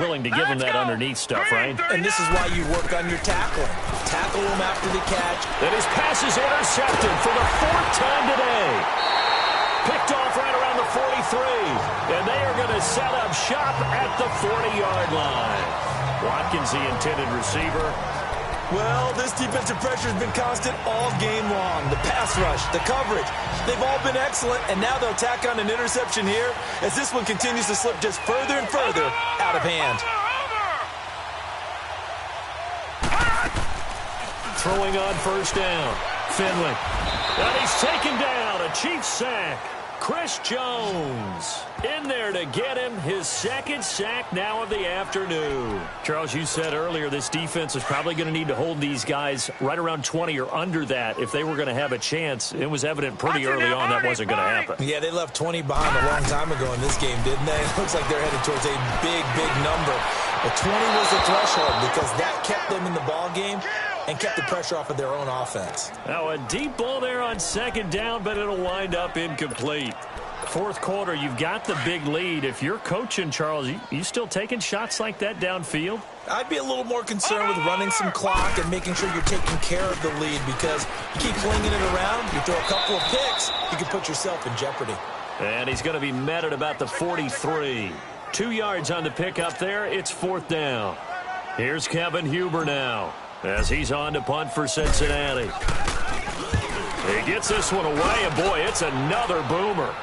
Willing to give them that underneath stuff, right? And this is why you work on your tackling. Tackle them after the catch. Then his pass is intercepted for the 4th time today. Picked off right around the 43. And they are going to set up shop at the 40-yard line. Watkins, the intended receiver. Well, this defensive pressure has been constant all game long. The pass rush, the coverage, they've all been excellent, and now they'll tack on an interception here as this one continues to slip just further and further out of hand. throwing on first down. Finley. And he's taken down. A Chiefs sack. Chris Jones in there to get him his second sack now of the afternoon. Charles, you said earlier this defense is probably going to need to hold these guys right around 20 or under that if they were going to have a chance. It was evident pretty early on that wasn't going to happen. Yeah, they left 20 behind a long time ago in this game, didn't they? It looks like they're headed towards a big, big number. But 20 was the threshold because that kept them in the ball game and kept the pressure off of their own offense. Now a deep ball there on second down, but it'll wind up incomplete. Fourth quarter, you've got the big lead. If you're coaching, Charles, you still taking shots like that downfield? I'd be a little more concerned with running some clock and making sure you're taking care of the lead because you keep flinging it around, you throw a couple of picks, you can put yourself in jeopardy. And he's going to be met at about the 43. 2 yards on the pickup there. It's fourth down. Here's Kevin Huber now as he's on to punt for Cincinnati. He gets this one away, and boy, it's another boomer.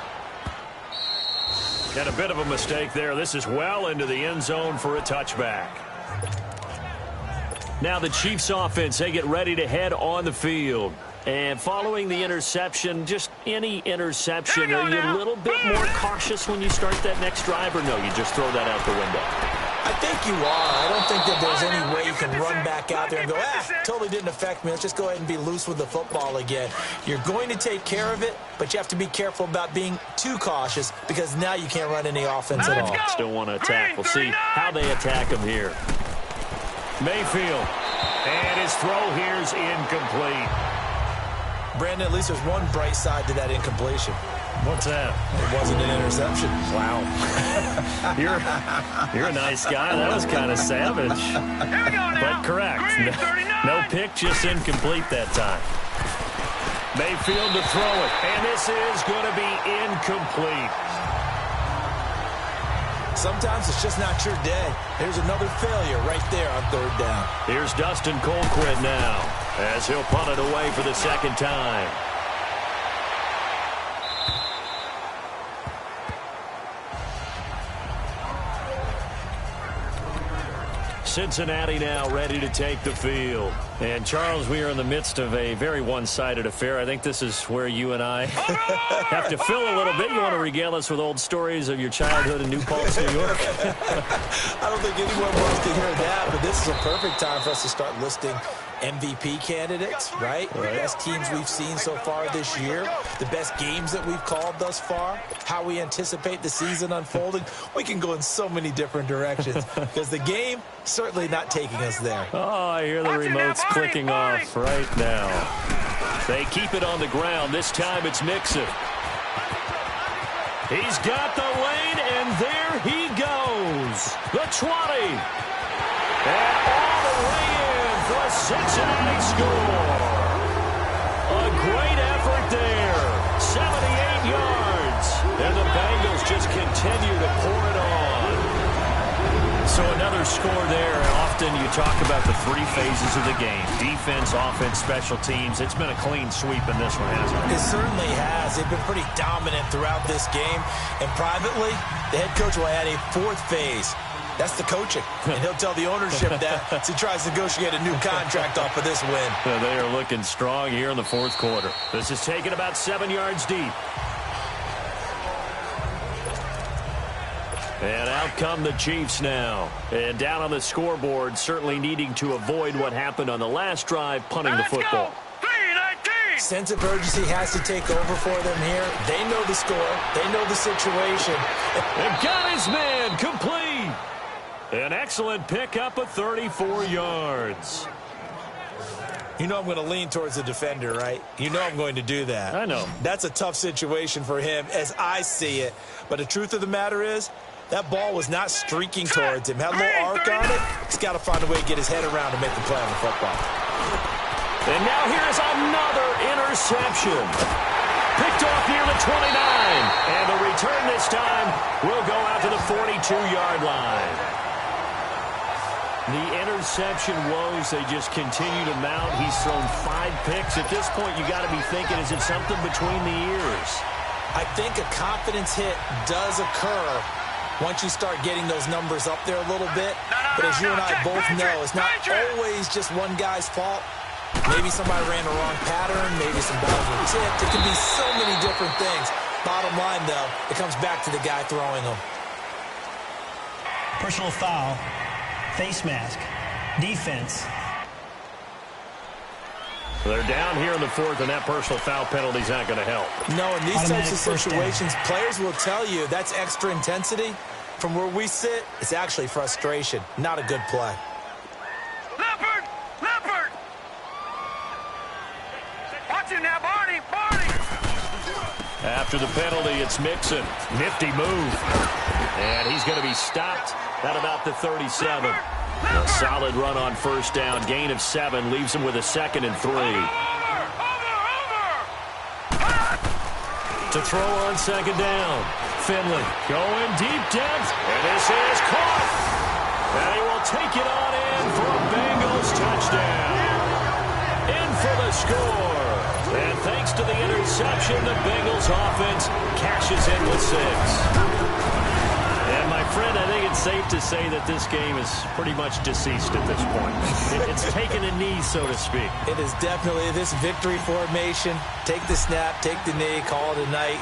And a bit of a mistake there. This is well into the end zone for a touchback. Now the Chiefs offense, they get ready to head on the field. And following the interception, just any interception, are you a little bit more cautious when you start that next drive, or no, you just throw that out the window? I think you are. I don't think that there's any way you can run back out there and go, totally didn't affect me. Let's just go ahead and be loose with the football again. You're going to take care of it, but you have to be careful about being too cautious because now you can't run any offense at all. Still want to attack. We'll see how they attack him here. Mayfield. And his throw here's incomplete. Brandon, at least there's one bright side to that incompletion. What's that? It wasn't an interception. Wow. You're a nice guy. That was kind of savage. But correct. No pick, just incomplete that time. Mayfield to throw it. And this is going to be incomplete. Sometimes it's just not your day. Here's another failure right there on third down. Here's Dustin Colquitt now as he'll punt it away for the second time. Cincinnati now ready to take the field. And, Charles, we are in the midst of a very one-sided affair. I think this is where you and I have to fill a little bit. You want to regale us with old stories of your childhood in New Paltz, New York? I don't think anyone wants to hear that, but this is a perfect time for us to start listing MVP candidates, right? The best teams we've seen so far this year, the best games that we've called thus far, how we anticipate the season unfolding. We can go in so many different directions because the game certainly not taking us there. Oh, I hear the remotes clicking off right now. They keep it on the ground. This time it's Mixon. He's got the lane, and there he goes. The 20. And all the way in for a Cincinnati score. A great effort there. 78 yards. And the Bengals just continue to pour it on. So another score there. Often you talk about the three phases of the game. Defense, offense, special teams. It's been a clean sweep in this one, hasn't it? It certainly has. They've been pretty dominant throughout this game. And privately, the head coach will add a fourth phase. That's the coaching. And he'll tell the ownership that as he tries to negotiate a new contract off of this win. They are looking strong here in the fourth quarter. This is taken about 7 yards deep. And out come the Chiefs now. And down on the scoreboard, certainly needing to avoid what happened on the last drive, punting the football. Sense of urgency has to take over for them here. They know the score. They know the situation. And got his man complete. An excellent pickup of 34 yards. You know I'm going to lean towards the defender, right? You know I'm going to do that. I know. That's a tough situation for him as I see it. But the truth of the matter is, that ball was not streaking towards him. Had a little arc on it. He's got to find a way to get his head around to make the play on the football. And now here's another interception. Picked off near the 29. And the return this time will go out to the 42-yard line. The interception woes, they just continue to mount. He's thrown 5 picks. At this point, you got to be thinking, is it something between the ears? I think a confidence hit does occur once you start getting those numbers up there a little bit. But as you and I both know, it's not always just one guy's fault. Maybe somebody ran the wrong pattern. Maybe some balls were tipped. It could be so many different things. Bottom line, though, it comes back to the guy throwing them. Personal foul, face mask, defense. They're down here in the fourth, and that personal foul penalty is not going to help. No, in these types of Automatic situations, players will tell you that's extra intensity. From where we sit, it's actually frustration. Not a good play. Leopard! Leopard! Watch it now, Barney! Barney! After the penalty, it's Mixon. Nifty move. And he's going to be stopped at about the 37. A solid run on first down. Gain of 7 leaves him with a 2nd and 3. Over! To throw on 2nd down. Finley going deep depth. And this is caught. And he will take it on in for a Bengals touchdown. In for the score. And thanks to the interception, the Bengals offense cashes in with 6. And, my friend, I think it's safe to say that this game is pretty much deceased at this point. It's taken a knee, so to speak. It is definitely this victory formation. Take the snap, take the knee, call it a night,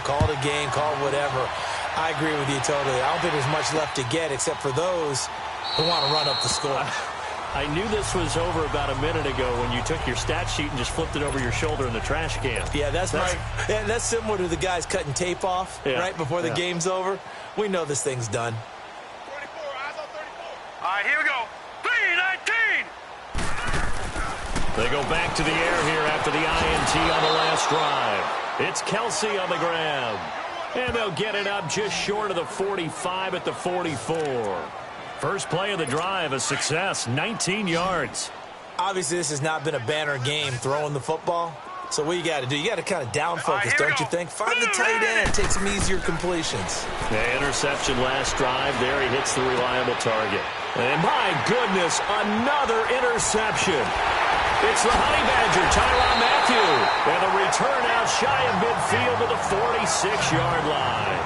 call it a game, call it whatever. I agree with you totally. I don't think there's much left to get except for those who want to run up the score. I knew this was over about a minute ago when you took your stat sheet and just flipped it over your shoulder in the trash can. Yeah, that's similar to the guys cutting tape off right before the game's over. We know this thing's done. 34, eyes on 34. All right, here we go. 3-19. They go back to the air here after the INT on the last drive. It's Kelsey on the grab. And they'll get it up just short of the 45 at the 44. First play of the drive, a success, 19 yards. Obviously, this has not been a banner game throwing the football. So what you got to do, you got to kind of down focus, don't you think? Find the tight end, take some easier completions. The interception last drive, there he hits the reliable target. And my goodness, another interception. It's the Honey Badger, Tyrann Mathieu. And a return out shy of midfield to the 46-yard line.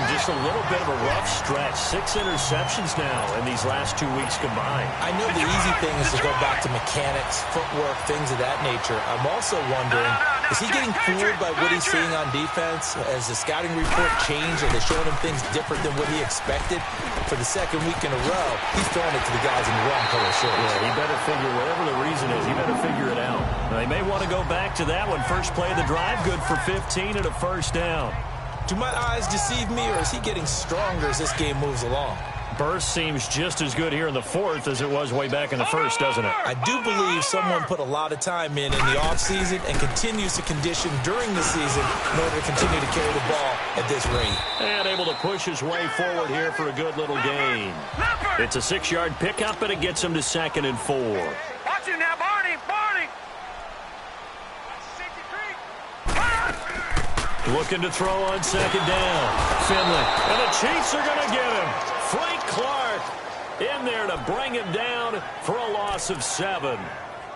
Just a little bit of a rough stretch. 6 interceptions now in these last 2 weeks combined. I know the easy thing is to go back to mechanics, footwork, things of that nature. I'm also wondering, is he getting fooled by what he's seeing on defense? Has the scouting report changed? Are they showing him things different than what he expected? For the second week in a row, he's throwing it to the guys in the wrong color shirts. Yeah, he better figure, whatever the reason is, he better figure it out. Now, they may want to go back to that one. First play of the drive, good for 15 and a first down. Do my eyes deceive me, or is he getting stronger as this game moves along? Burst seems just as good here in the fourth as it was way back in the first, doesn't it? I do believe someone put a lot of time in the offseason and continues to condition during the season in order to continue to carry the ball at this rate. And able to push his way forward here for a good little gain. It's a 6-yard pickup, and it gets him to 2nd and 4. Watch it now, Barney! Barney! Looking to throw on 2nd down. Finley. And the Chiefs are going to get him. Frank Clark in there to bring him down for a loss of 7.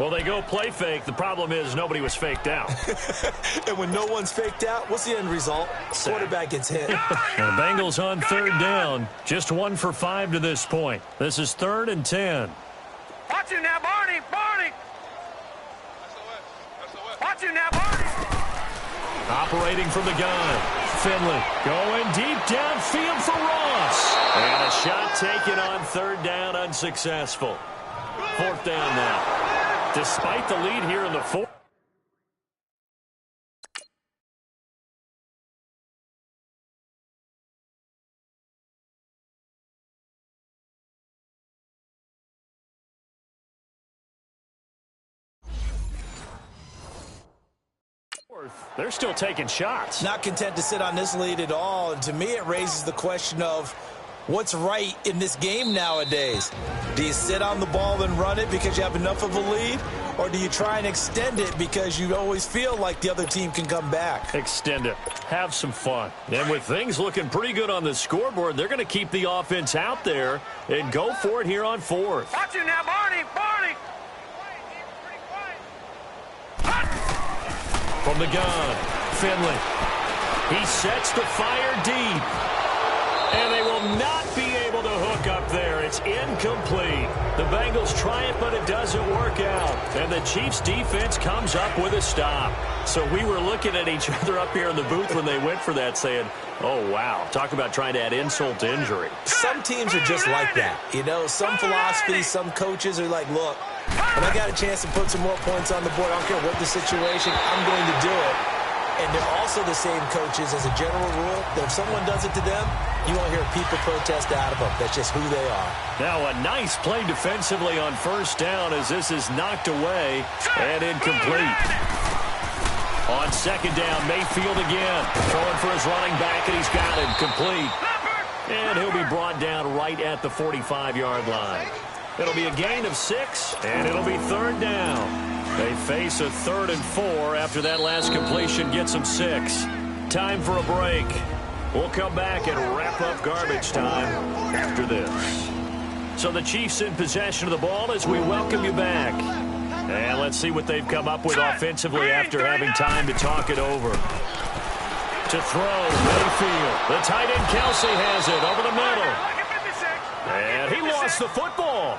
Well, they go play fake. The problem is nobody was faked out. And when no one's faked out, what's the end result? Quarterback gets hit. And the Bengals on 3rd down. Just 1 for 5 to this point. This is 3rd and 10. Watch it now, Barney! Barney! Watch it now, Barney! Operating from the gun. Finley going deep downfield for Ross. And a shot taken on 3rd down, unsuccessful. 4th down now. Despite the lead here in the 4th. They're still taking shots. Not content to sit on this lead at all. And to me, it raises the question of what's right in this game nowadays. Do you sit on the ball and run it because you have enough of a lead? Or do you try and extend it because you always feel like the other team can come back? Extend it. Have some fun. And with things looking pretty good on the scoreboard, they're going to keep the offense out there and go for it here on 4th. Watch it now, Barney! Barney! From the gun, Finley. He sets the fire deep. And they will not be able to hook up there. It's incomplete. The Bengals try it, but it doesn't work out. And the Chiefs' defense comes up with a stop. So we were looking at each other up here in the booth when they went for that, saying, oh, wow, talk about trying to add insult to injury. Some teams are just like that. You know, some philosophies, some coaches are like, look, when I got a chance to put some more points on the board, I don't care what the situation, I'm going to do it. And they're also the same coaches as a general rule that if someone does it to them, you won't hear people protest out of them. That's just who they are. Now a nice play defensively on first down as this is knocked away and incomplete. On second down, Mayfield again. Throwing for his running back, and he's got it complete. And he'll be brought down right at the 45-yard line. It'll be a gain of 6, and it'll be third down. They face a 3rd and 4 after that last completion gets them 6. Time for a break. We'll come back and wrap up garbage time after this. So the Chiefs in possession of the ball as we welcome you back. And let's see what they've come up with offensively after having time to talk it over. To throw, Mayfield. The tight end Kelsey has it over the middle. And he lost the football.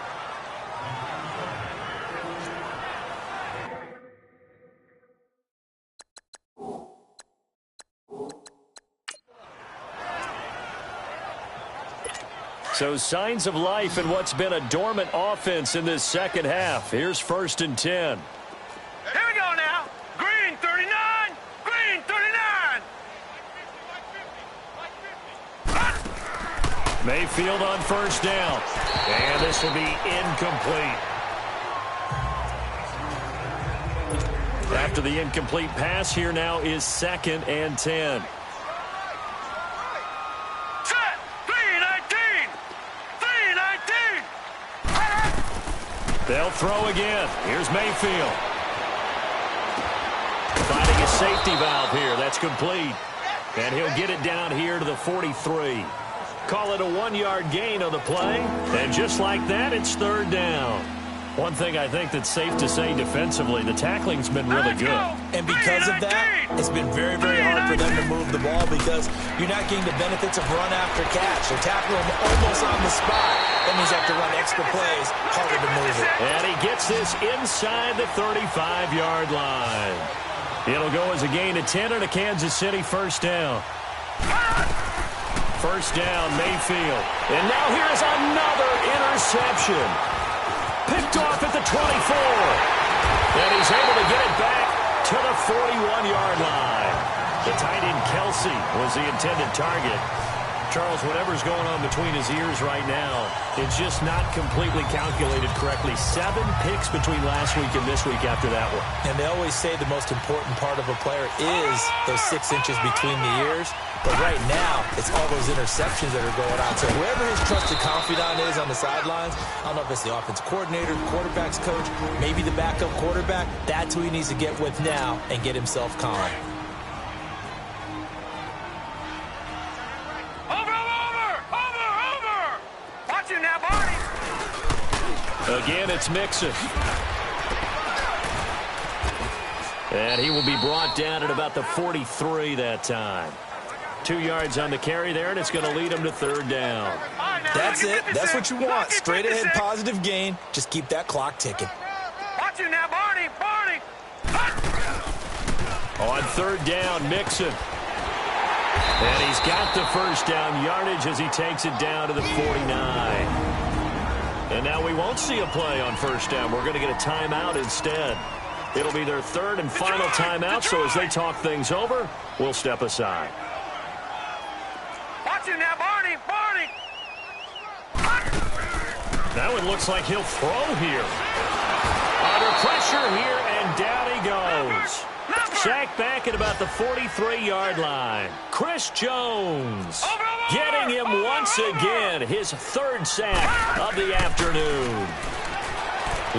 So signs of life in what's been a dormant offense in this second half. Here's 1st and 10. Here we go now. Green 39. Green 39. Mayfield on first down. And this will be incomplete. After the incomplete pass, here now is 2nd and 10. They'll throw again. Here's Mayfield. Finding a safety valve here. That's complete. And he'll get it down here to the 43. Call it a 1-yard gain on the play. And just like that, it's third down. One thing I think that's safe to say defensively, the tackling's been really good. And because of that, it's been very, very hard for them to move the ball because you're not getting the benefits of run after catch. They're tackling them almost on the spot. That means you have to run extra plays, harder to move it. And he gets this inside the 35-yard line. It'll go as a gain of 10 and a Kansas City first down. First down, Mayfield. And now here's another interception. Picked off at the 24. And he's able to get it back to the 41-yard line. The tight end Kelsey was the intended target. Charles, whatever's going on between his ears right now, it's just not completely calculated correctly. 7 picks between last week and this week after that one. And they always say the most important part of a player is those 6 inches between the ears. But right now, it's all those interceptions that are going on. So whoever his trusted confidant is on the sidelines, I don't know if it's the offensive coordinator, the quarterback's coach, maybe the backup quarterback, that's who he needs to get with now and get himself calm. Again, it's Mixon. And he will be brought down at about the 43 that time. 2 yards on the carry there, and it's going to lead him to third down. That's it. That's what you want. Straight ahead positive gain. Just keep that clock ticking. Watch you now, Barney. Barney. On third down, Mixon. And he's got the first down yardage as he takes it down to the 49. And now we won't see a play on first down. We're going to get a timeout instead. It'll be their third and final timeout, so as they talk things over, we'll step aside. Watch it now, Barney. Barney. Now it looks like he'll throw here. Under pressure here, and down he goes. Sacked back at about the 43-yard line. Chris Jones getting him once again, his 3rd sack of the afternoon.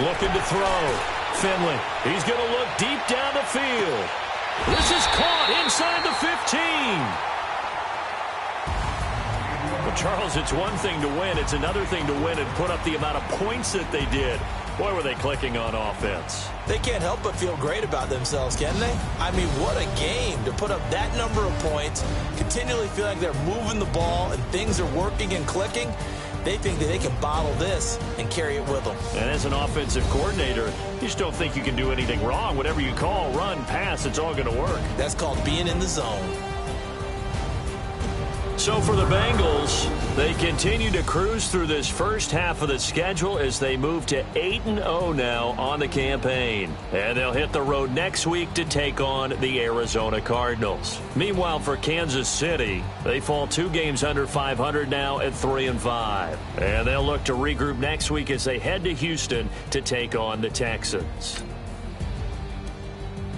Looking to throw. Finley, he's going to look deep down the field. This is caught inside the 15. Well, Charles, it's one thing to win. It's another thing to win and put up the amount of points that they did. Boy, were they clicking on offense. They can't help but feel great about themselves, can they? I mean, what a game to put up that number of points, continually feel like they're moving the ball and things are working and clicking. They think that they can bottle this and carry it with them. And as an offensive coordinator, you just don't think you can do anything wrong. Whatever you call, run, pass, it's all going to work. That's called being in the zone. So for the Bengals, they continue to cruise through this first half of the schedule as they move to 8-0 now on the campaign. And they'll hit the road next week to take on the Arizona Cardinals. Meanwhile, for Kansas City, they fall 2 games under 500 now at 3-5. And they'll look to regroup next week as they head to Houston to take on the Texans.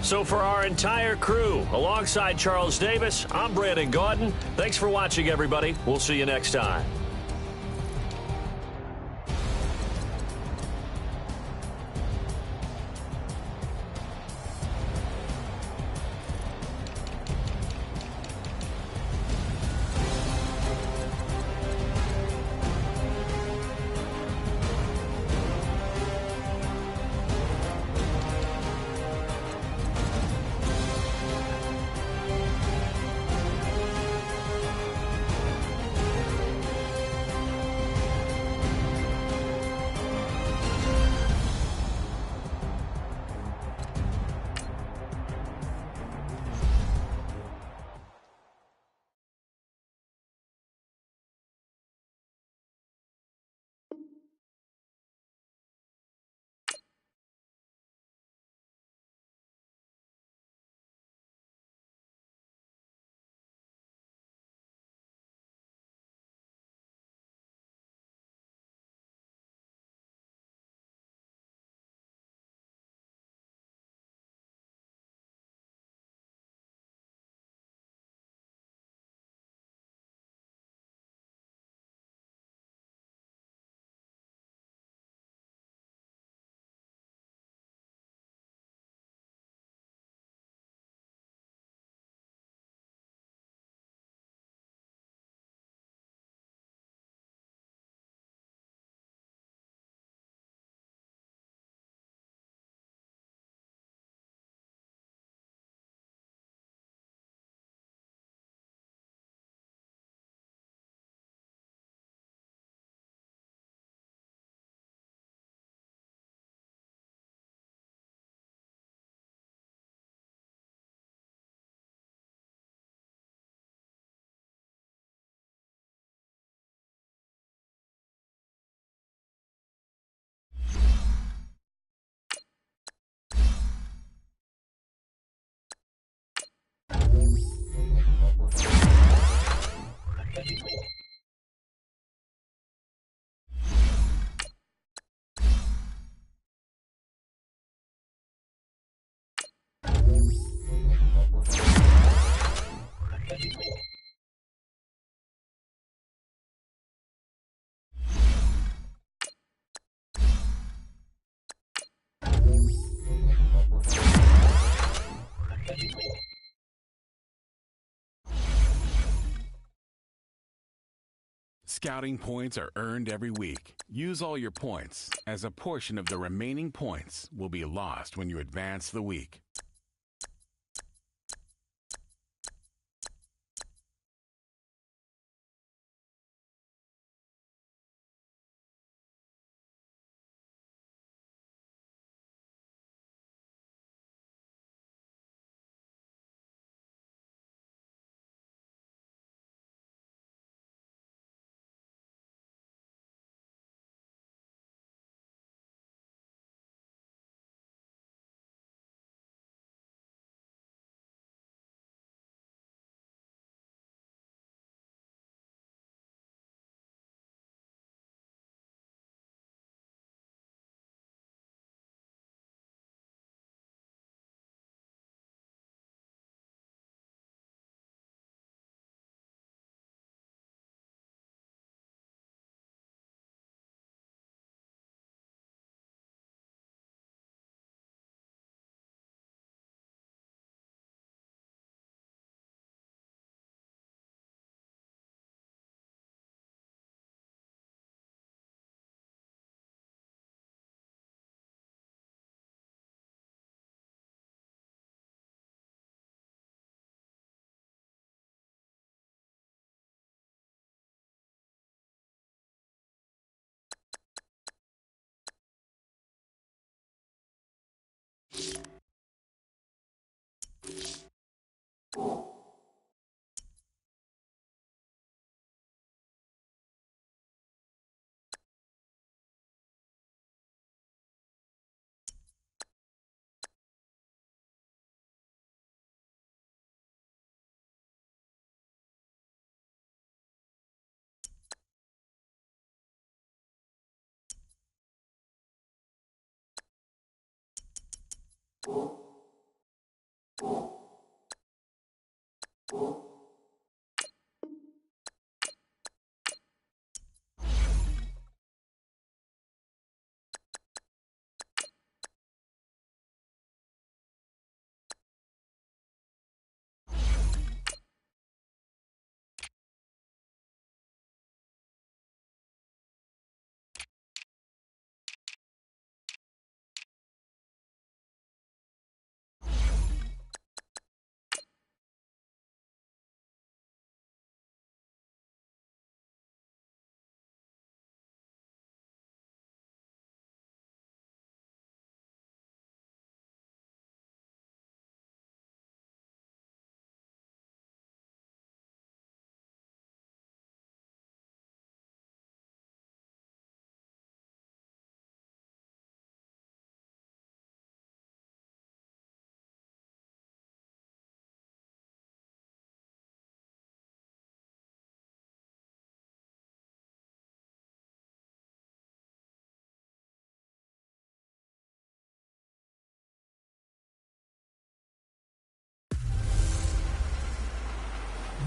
So for our entire crew, alongside Charles Davis, I'm Brandon Gaudin. Thanks for watching, everybody. We'll see you next time. Scouting points are earned every week. Use all your points, as a portion of the remaining points will be lost when you advance the week.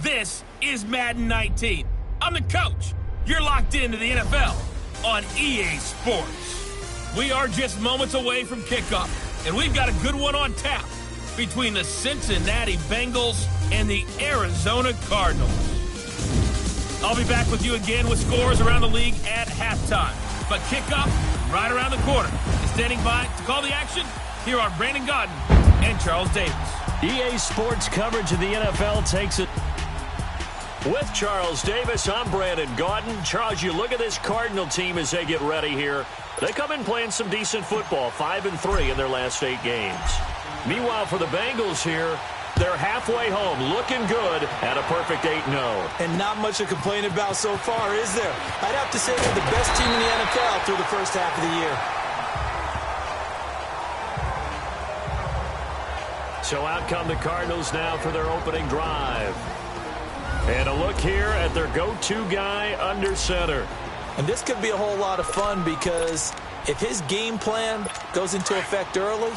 This is Madden 19. I'm the coach. You're locked into the NFL on EA Sports. We are just moments away from kickoff, and we've got a good one on tap between the Cincinnati Bengals and the Arizona Cardinals. I'll be back with you again with scores around the league at halftime. But kickoff right around the corner. And standing by to call the action, here are Brandon Gaudin and Charles Davis. EA Sports coverage of the NFL takes it. With Charles Davis, I'm Brandon Gaudin. Charles, you look at this Cardinal team as they get ready here. They come in playing some decent football, 5-3 in their last 8 games. Meanwhile, for the Bengals here, they're halfway home, looking good at a perfect 8-0. And not much to complain about so far, is there? I'd have to say they're the best team in the NFL through the first half of the year. So out come the Cardinals now for their opening drive. And a look here at their go-to guy under center. And this could be a whole lot of fun because if his game plan goes into effect early,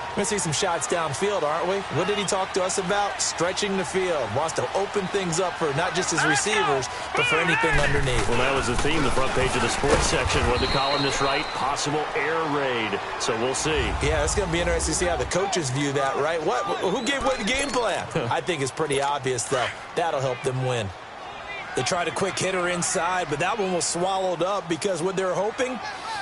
we're going to see some shots downfield, aren't we? What did he talk to us about? Stretching the field. Wants to open things up for not just his receivers, but for anything underneath. Well, that was the theme, the front page of the sports section, where the columnists write, possible air raid. So we'll see. Yeah, it's going to be interesting to see how the coaches view that, right? Who gave what the game plan? I think it's pretty obvious, though. That'll help them win. They tried a quick hitter inside, but that one was swallowed up because what they're hoping,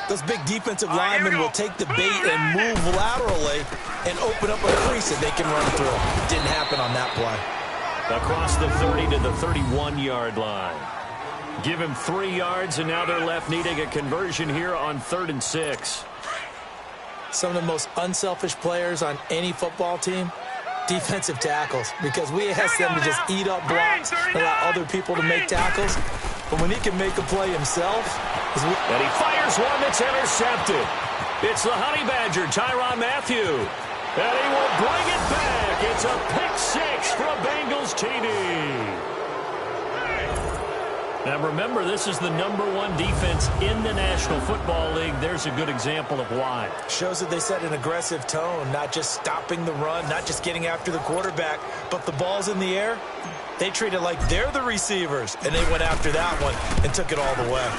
those big defensive linemen will take the bait and move laterally and open up a crease that they can run through. Didn't happen on that play. Across the 30 to the 31-yard line. Give him 3 yards, and now they're left needing a conversion here on 3rd and 6. Some of the most unselfish players on any football team, defensive tackles, because we ask them to just eat up blocks, allow other people to make tackles. But when he can make a play himself, and he fires one that's intercepted. It's the Honey Badger, Tyrann Mathieu. And he will bring it back. It's a pick-6 for a Bengals TD. Now remember, this is the #1 defense in the National Football League. There's a good example of why. Shows that they set an aggressive tone, not just stopping the run, not just getting after the quarterback, but the ball's in the air. They treat it like they're the receivers, and they went after that one and took it all the way.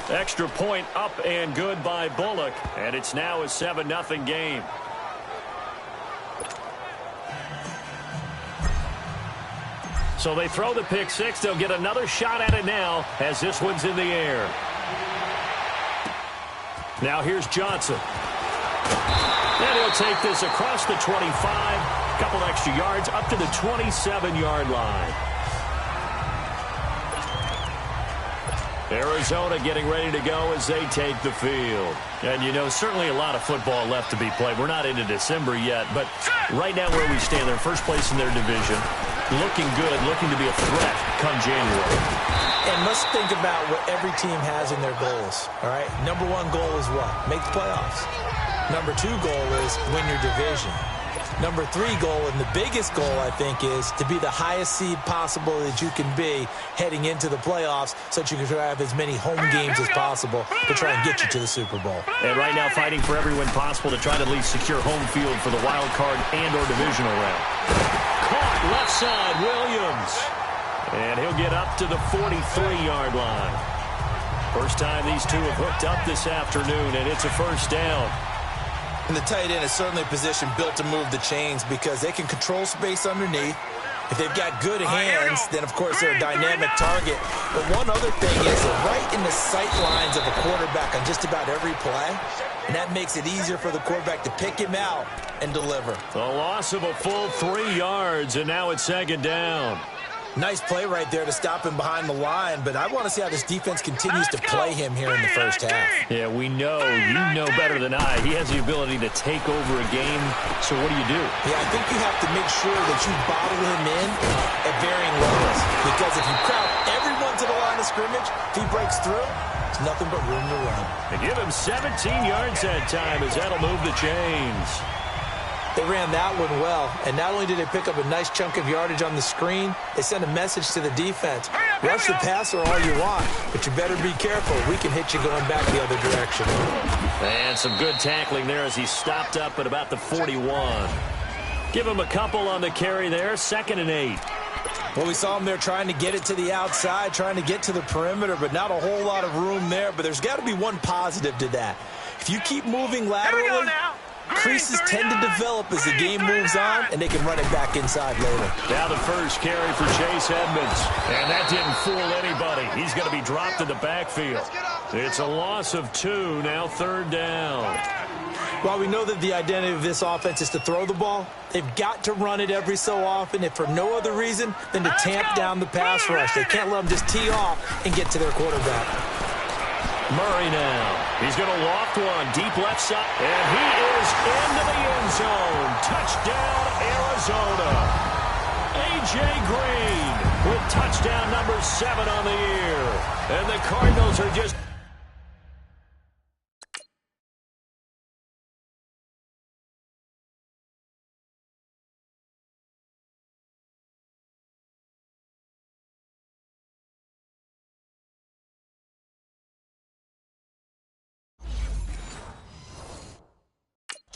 Extra point up and good by Bullock, and it's now a 7-0 game. So they throw the pick-6. They'll get another shot at it now as this one's in the air. Now here's Johnson. And he'll take this across the 25. A couple extra yards up to the 27-yard line. Arizona getting ready to go as they take the field. And, you know, certainly a lot of football left to be played. We're not into December yet, but right now where we stand, they're first place in their division. Looking good, looking to be a threat come January. And let's think about what every team has in their goals, all right? #1 goal is what? Make the playoffs. #2 goal is win your division. Number 3 goal, and the biggest goal, I think, is to be the highest seed possible that you can be heading into the playoffs so that you can try to have as many home games as possible to try and get you to the Super Bowl. And right now fighting for every win possible to try to at least secure home field for the wild card and or divisional round. Caught left side, Williams. And he'll get up to the 43-yard line. First time these two have hooked up this afternoon, and it's a first down. And the tight end is certainly a position built to move the chains because they can control space underneath. If they've got good hands, then, of course, they're a dynamic target. But one other thing is they're right in the sight lines of a quarterback on just about every play, and that makes it easier for the quarterback to pick him out and deliver. A loss of a full 3 yards, and now it's second down. Nice play right there to stop him behind the line, but I want to see how this defense continues to play him here in the first half. Yeah, we know. You know better than I. He has the ability to take over a game, so what do you do? Yeah, I think you have to make sure that you bottle him in at varying levels, because if you crowd everyone to the line of scrimmage, if he breaks through, it's nothing but room to run. They give him 17 yards that time as that'll move the chains. They ran that one well, and not only did they pick up a nice chunk of yardage on the screen, they sent a message to the defense. Rush the passer all you want, but you better be careful. We can hit you going back the other direction. And some good tackling there as he stopped up at about the 41. Give him a couple on the carry there, 2nd and 8. Well, we saw him there trying to get it to the outside, trying to get to the perimeter, but not a whole lot of room there. But there's got to be one positive to that. If you keep moving laterally, creases tend to develop as the game moves on, and they can run it back inside later. Now the first carry for Chase Edmonds. And that didn't fool anybody. He's going to be dropped in the backfield. It's a loss of 2, now 3rd down. While we know that the identity of this offense is to throw the ball, they've got to run it every so often, if for no other reason than to tamp down the pass rush. They can't let them just tee off and get to their quarterback. Murray now. He's going to loft one deep left side. And he is into the end zone. Touchdown, Arizona. A.J. Green with touchdown number 7 on the year. And the Cardinals are just...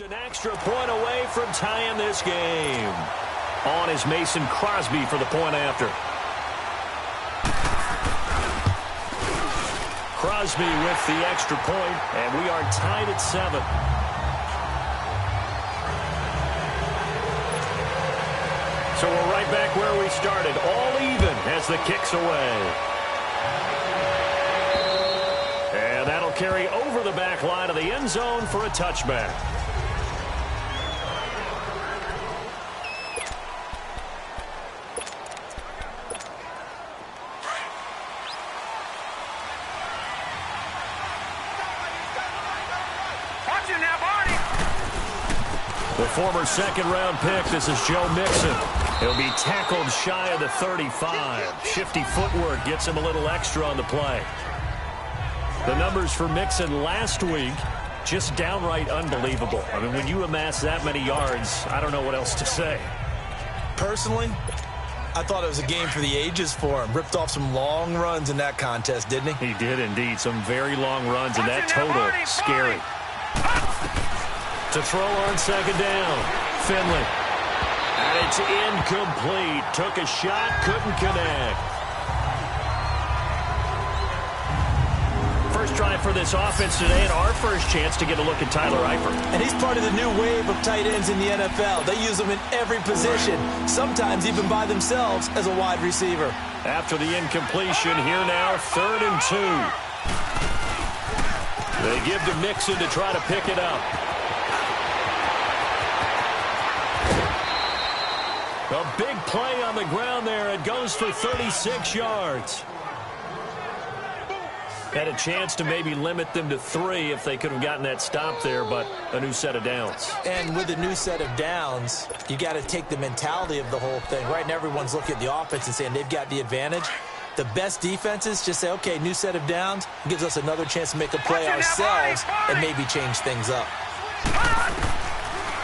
an extra point away from tying this game. On is Mason Crosby for the point after. Crosby with the extra point, and we are tied at 7. So we're right back where we started, all even as the kick's away. And that'll carry over the back line of the end zone for a touchback. The former 2nd-round pick, this is Joe Mixon. He'll be tackled shy of the 35. Shifty footwork gets him a little extra on the play. The numbers for Mixon last week, just downright unbelievable. I mean, when you amass that many yards, I don't know what else to say. Personally, I thought it was a game for the ages for him. Ripped off some long runs in that contest, didn't he? He did indeed. Some very long runs, and that total, scary. To throw on 2nd down, Finley. And it's incomplete. Took a shot, couldn't connect. First drive for this offense today, and our first chance to get a look at Tyler Eifert. And he's part of the new wave of tight ends in the NFL. They use them in every position, sometimes even by themselves as a wide receiver. After the incompletion, here now, 3rd and 2. They give to Mixon to try to pick it up. A big play on the ground there. It goes for 36 yards. Had a chance to maybe limit them to 3 if they could have gotten that stop there, but a new set of downs. And with a new set of downs, you got to take the mentality of the whole thing. Right now, everyone's looking at the offense and saying they've got the advantage. The best defenses just say, okay, new set of downs, gives us another chance to make a play ourselves and maybe change things up.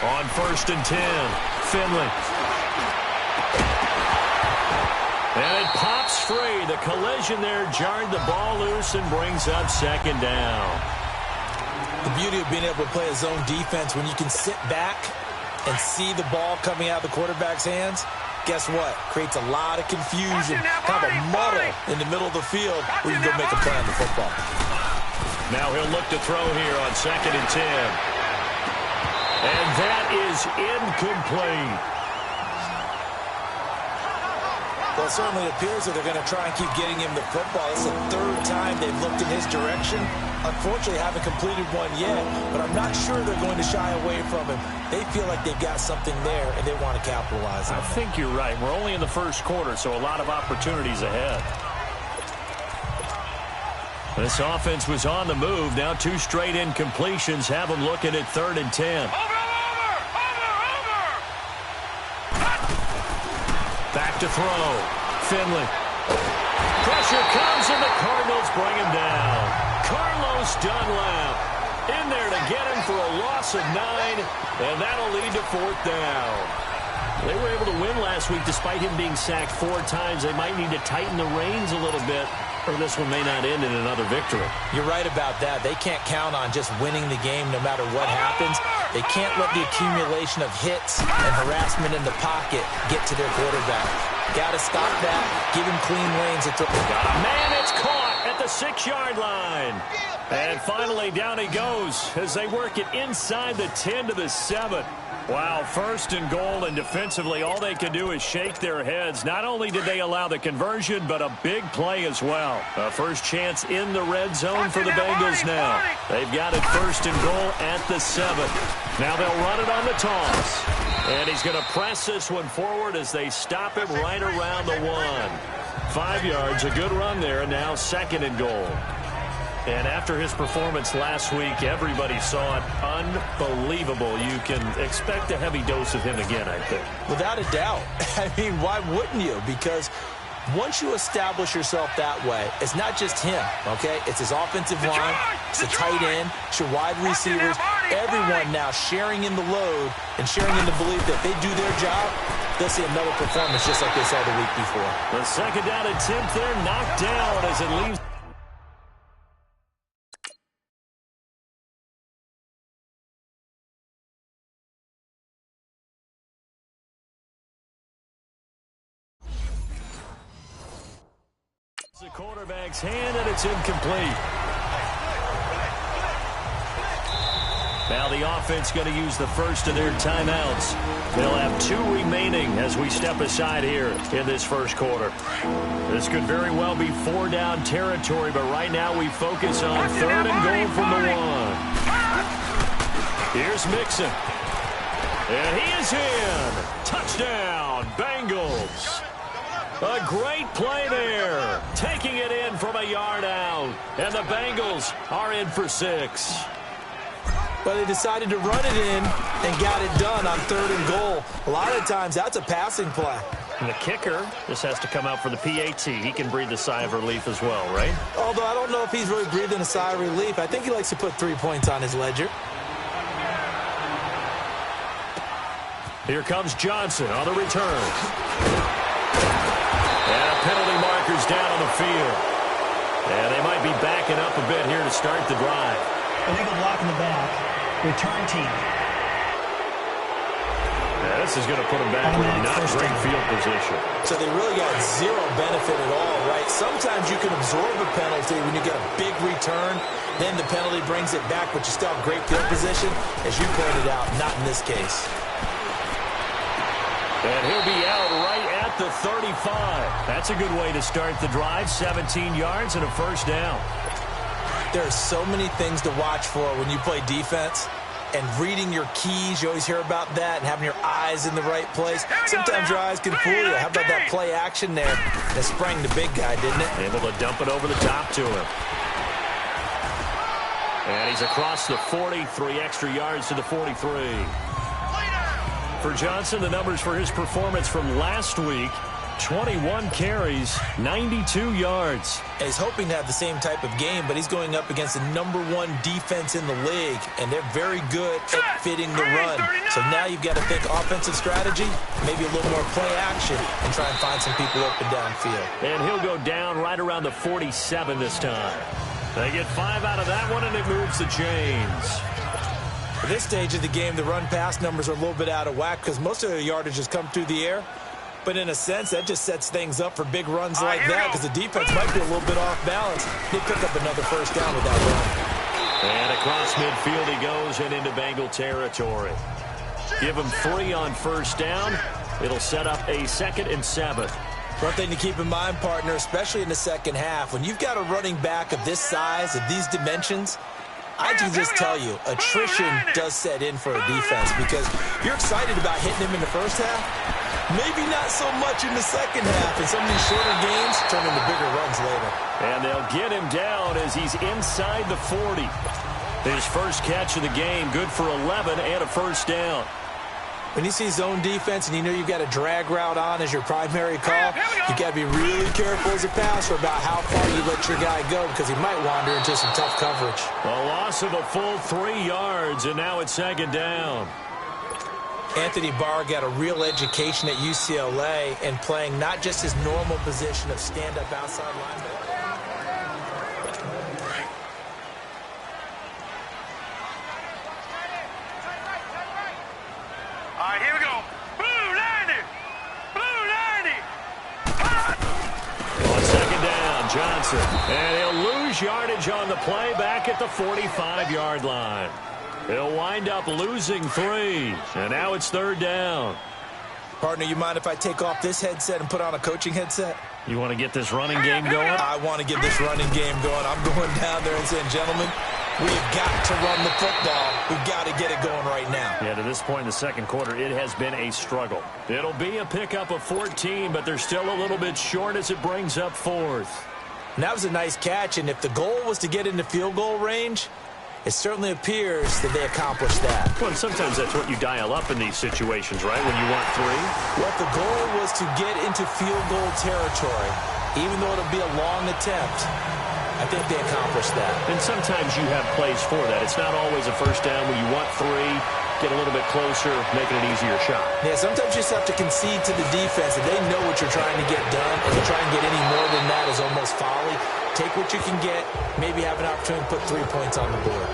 On 1st and 10, Finley. And it pops free. The collision there jarred the ball loose and brings up 2nd down. The beauty of being able to play a zone defense when you can sit back and see the ball coming out of the quarterback's hands, guess what? Creates a lot of confusion, kind of a muddle in the middle of the field where you can go make a play on the football. Now he'll look to throw here on 2nd and 10. And that is incomplete. Well, it certainly appears that they're going to try and keep getting him the football. This is the 3rd time they've looked in his direction. Unfortunately, haven't completed one yet, but I'm not sure they're going to shy away from him. They feel like they've got something there, and they want to capitalize on it. I think you're right. We're only in the 1st quarter, so a lot of opportunities ahead. This offense was on the move. Now 2 straight incompletions have them looking at 3rd and 10. Back to throw. Finley. Pressure comes, and the Cardinals bring him down. Carlos Dunlap in there to get him for a loss of 9, and that'll lead to 4th down. They were able to win last week despite him being sacked 4 times. They might need to tighten the reins a little bit, or this one may not end in another victory. You're right about that. They can't count on just winning the game no matter what happens. They can't let the accumulation of hits and harassment in the pocket get to their quarterback. Got to stop that. Give him clean lanes. Man, it's caught at the 6-yard line. And finally, down he goes as they work it inside the 10 to the 7. Wow, 1st and goal, and defensively, all they can do is shake their heads. Not only did they allow the conversion, but a big play as well. A first chance in the red zone for the Bengals now. They've got it 1st and goal at the 7. Now they'll run it on the toss. And he's going to press this one forward as they stop him right around the 1. 5 yards, a good run there, and now 2nd and goal. And after his performance last week, everybody saw it. Unbelievable. You can expect a heavy dose of him again, I think. Without a doubt. I mean, why wouldn't you? Because once you establish yourself that way, it's not just him, okay? It's his offensive line, it's the tight end, it's your wide receivers, everyone now sharing in the load and sharing in the belief that they do their job, they'll see another performance just like they saw the week before. The 2nd down attempt there knocked down as it leaves. The quarterback's hand, and it's incomplete. Now the offense going to use the first of their timeouts. They'll have 2 remaining as we step aside here in this 1st quarter. This could very well be 4-down territory, but right now we focus on 3rd and goal from the 1. Here's Mixon. And he is in. Touchdown, Bengals. A great play there. Taking it in from a yard out. And the Bengals are in for 6. But they decided to run it in and got it done on 3rd and goal. A lot of times that's a passing play. And the kicker just has to come out for the PAT. He can breathe a sigh of relief as well, right? Although I don't know if he's really breathing a sigh of relief. I think he likes to put 3 points on his ledger. Here comes Johnson on the return. And penalty markers down on the field. And they might be backing up a bit here to start the drive. Illegal block in the back. Return team. Yeah, this is going to put them back with not great field position. So they really got 0 benefit at all, right? Sometimes you can absorb a penalty when you get a big return. Then the penalty brings it back, but you still have great field position. As you pointed out, not in this case. And he'll be out right at the 35. That's a good way to start the drive. 17 yards and a 1st down. There are so many things to watch for when you play defense. And reading your keys, you always hear about that, and having your eyes in the right place. Sometimes your eyes can fool you. How about that play action there? That sprang the big guy, didn't it? Able to dump it over the top to him. And he's across the 40, 3 extra yards to the 43. For Johnson, the numbers for his performance from last week, 21 carries, 92 yards. And he's hoping to have the same type of game, but he's going up against the #1 defense in the league, and they're very good at fitting the run. So now you've got to think offensive strategy, maybe a little more play action, and try and find some people open downfield. And he'll go down right around the 47 this time. They get 5 out of that one, and it moves the chains. At this stage of the game, the run-pass numbers are a little bit out of whack because most of the yardage has come through the air. But in a sense, that just sets things up for big runs like that because the defense might be a little bit off balance. They pick up another first down with that run. And across midfield he goes and into Bengal territory. Give him 3 on first down. It'll set up a 2nd and 7. One thing to keep in mind, partner, especially in the second half, when you've got a running back of this size, of these dimensions, I can just tell you, attrition does set in for a defense because you're excited about hitting him in the first half. Maybe not so much in the second half, and some of these shorter games turn into bigger runs later. And they'll get him down as he's inside the 40. His first catch of the game, good for 11 and a first down. When you see zone defense and you know you've got a drag route on as your primary call, you've got to be really careful as a passer about how far you let your guy go because he might wander into some tough coverage. A loss of a full 3 yards, and now it's 2nd down. Anthony Barr got a real education at UCLA and playing not just his normal position of stand-up outside linebacker. All right, here we go. Blue 90. Blue 90. On 2nd down, Johnson. And he'll lose yardage on the play back at the 45-yard line. He'll wind up losing 3, and now it's 3rd down. Partner, you mind if I take off this headset and put on a coaching headset? You want to get this running game going? I want to get this running game going. I'm going down there and saying, gentlemen, we've got to run the football. We've got to get it going right now. Yeah, to this point in the second quarter, it has been a struggle. It'll be a pickup of 14, but they're still a little bit short as it brings up 4th. And that was a nice catch, and if the goal was to get into field goal range, it certainly appears that they accomplished that. Well, and sometimes that's what you dial up in these situations, right, when you want 3? Well, if the goal was to get into field goal territory, even though it'll be a long attempt, I think they accomplished that. And sometimes you have plays for that. It's not always a first down when you want 3, get a little bit closer, making an easier shot. Yeah, sometimes you just have to concede to the defense that they know what you're trying to get done, and to try and get any more than that is almost folly. Take what you can get, maybe have an opportunity to put 3 points on the board.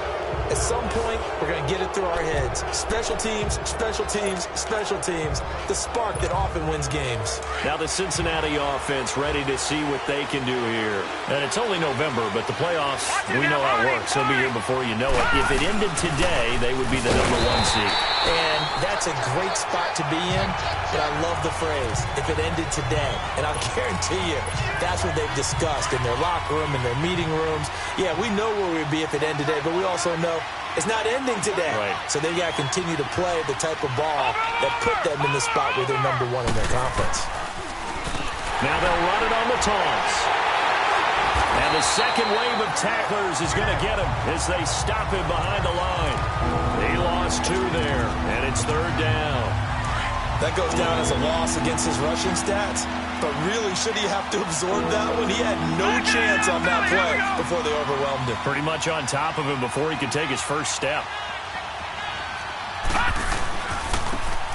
At some point, we're going to get it through our heads. Special teams, special teams, special teams. The spark that often wins games. Now the Cincinnati offense ready to see what they can do here. And it's only November, but the playoffs, we know how it works. They'll be here before you know it. If it ended today, they would be the #1 seed. And that's a great spot to be in, but I love the phrase, if it ended today. And I'll guarantee you, that's what they've discussed in their locker room, in their meeting rooms. Yeah, we know where we'd be if it ended today, but we also know it's not ending today. Right. So they got to continue to play the type of ball that put them in the spot where they're #1 in their conference. Now they'll run it on the taunts. And the second wave of tacklers is going to get him as they stop him behind the line. He lost 2 there, and it's 3rd down. That goes down as a loss against his rushing stats, but really, should he have to absorb that one? He had no chance on that play before they overwhelmed him. Pretty much on top of him before he could take his first step.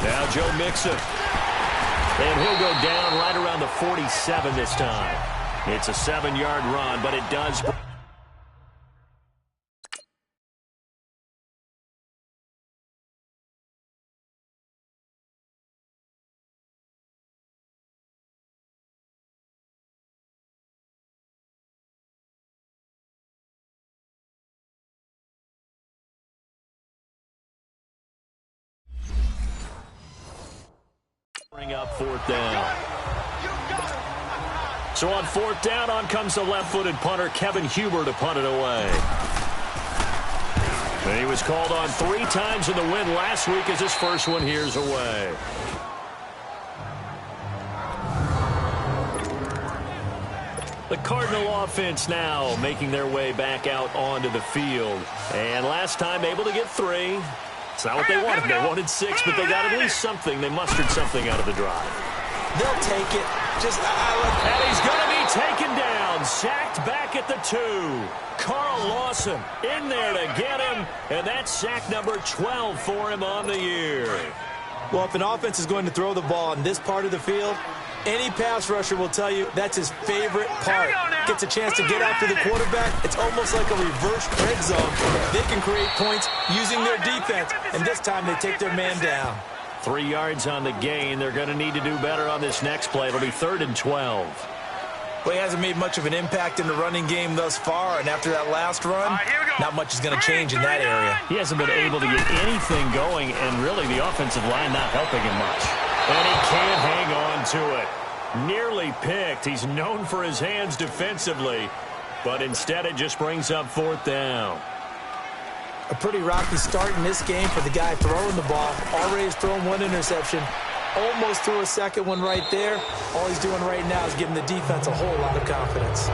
Now Joe Mixon. And he'll go down right around the 47 this time. It's a 7-yard run, but it does... Bring up 4th down. So on 4th down, on comes the left-footed punter, Kevin Huber, to punt it away. And he was called on 3 times in the win last week as his first one here's away. The Cardinal offense now making their way back out onto the field. And last time able to get 3. It's not what they wanted. They wanted 6, but they got at least something. They mustered something out of the drive. They'll take it. And he's going to be taken down. Sacked back at the 2. Carl Lawson in there to get him. And that's sack number 12 for him on the year. Well, if an offense is going to throw the ball in this part of the field, any pass rusher will tell you that's his favorite part. Gets a chance to get after the quarterback. It's almost like a reverse red zone. They can create points using their defense, and this time they take their man down. 3 yards on the gain. They're going to need to do better on this next play. It'll be 3rd and 12. Well, he hasn't made much of an impact in the running game thus far, and after that last run, not much is going to change in that area. He hasn't been able to get anything going, and really the offensive line not helping him much. And he can't hang on to it. Nearly picked. He's known for his hands defensively, but instead it just brings up 4th down. A pretty rocky start in this game for the guy throwing the ball. Already has thrown 1 interception. Almost threw a second one right there. All he's doing right now is giving the defense a whole lot of confidence.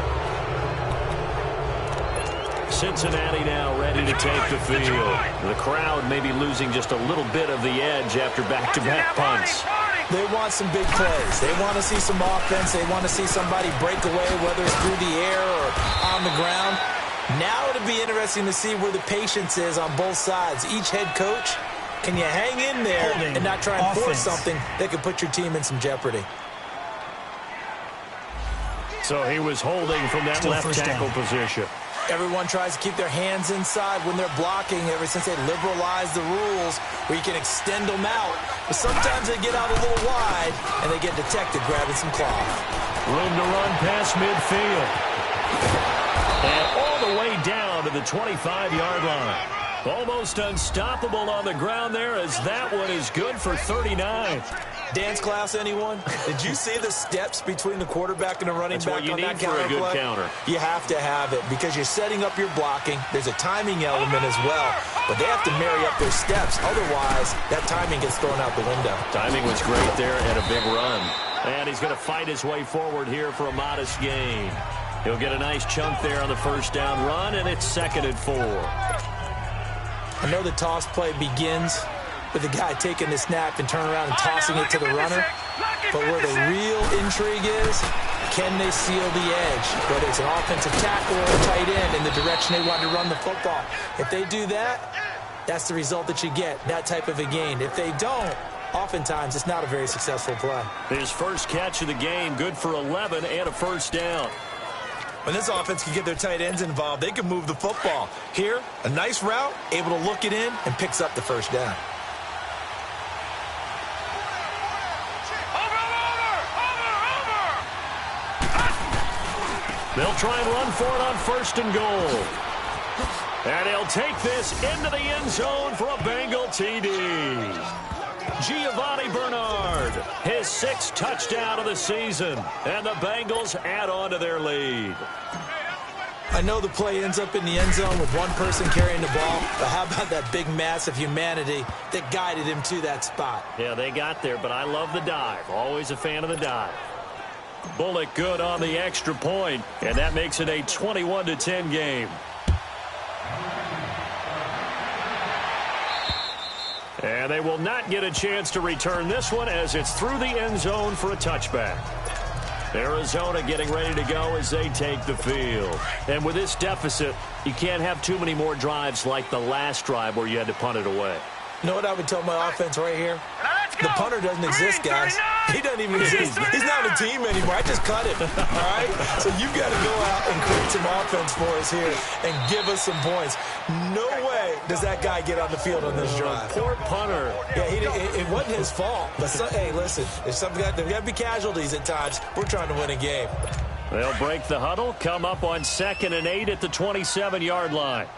Cincinnati now ready to take the field. The crowd may be losing just a little bit of the edge after back-to-back punts. They want some big plays. They want to see some offense. They want to see somebody break away, whether it's through the air or on the ground. Now it'll be interesting to see where the patience is on both sides. Each head coach, can you hang in there and not try and force something that could put your team in some jeopardy? So he was holding from that left tackle position. Everyone tries to keep their hands inside when they're blocking ever since they liberalized the rules where you can extend them out. But sometimes they get out a little wide and they get detected grabbing some cloth. Room to run past midfield. And all the way down to the 25-yard line. Almost unstoppable on the ground there as that one is good for 39. Dance class, anyone? Did you see the steps between the quarterback and the running back on that counter play? That's what you need for a good counter. You have to have it because you're setting up your blocking. There's a timing element as well, but they have to marry up their steps. Otherwise, that timing gets thrown out the window. Timing was great there and a big run. And he's going to fight his way forward here for a modest gain. He'll get a nice chunk there on the 1st down run, and it's 2nd and 4. I know the toss play begins with the guy taking the snap and turning around and tossing it to the runner. But where the real intrigue is, can they seal the edge? Whether it's an offensive tackle or a tight end in the direction they want to run the football. If they do that, that's the result that you get, that type of a gain. If they don't, oftentimes it's not a very successful play. His first catch of the game, good for 11 and a 1st down. When this offense can get their tight ends involved, they can move the football. Here, a nice route, able to look it in, and picks up the 1st down. They'll try and run for it on 1st and goal. And he'll take this into the end zone for a Bengal TD. Giovanni Bernard, his 6th touchdown of the season. And the Bengals add on to their lead. I know the play ends up in the end zone with one person carrying the ball, but how about that big mass of humanity that guided him to that spot? Yeah, they got there, but I love the dive. Always a fan of the dive. Bullock good on the extra point, and that makes it a 21-10 game. And they will not get a chance to return this one as it's through the end zone for a touchback. Arizona getting ready to go as they take the field. And with this deficit, you can't have too many more drives like the last drive where you had to punt it away. You know what I would tell my offense right here? The punter doesn't exist, guys. He doesn't even exist. He's not a team anymore. I just cut him, all right? So you've got to go out and create some offense for us here and give us some points. No way does that guy get on the field on this drive. Poor punter. Yeah, it wasn't his fault. But hey, listen, there's got to be casualties at times. We're trying to win a game. They'll break the huddle, come up on 2nd and 8 at the 27-yard line.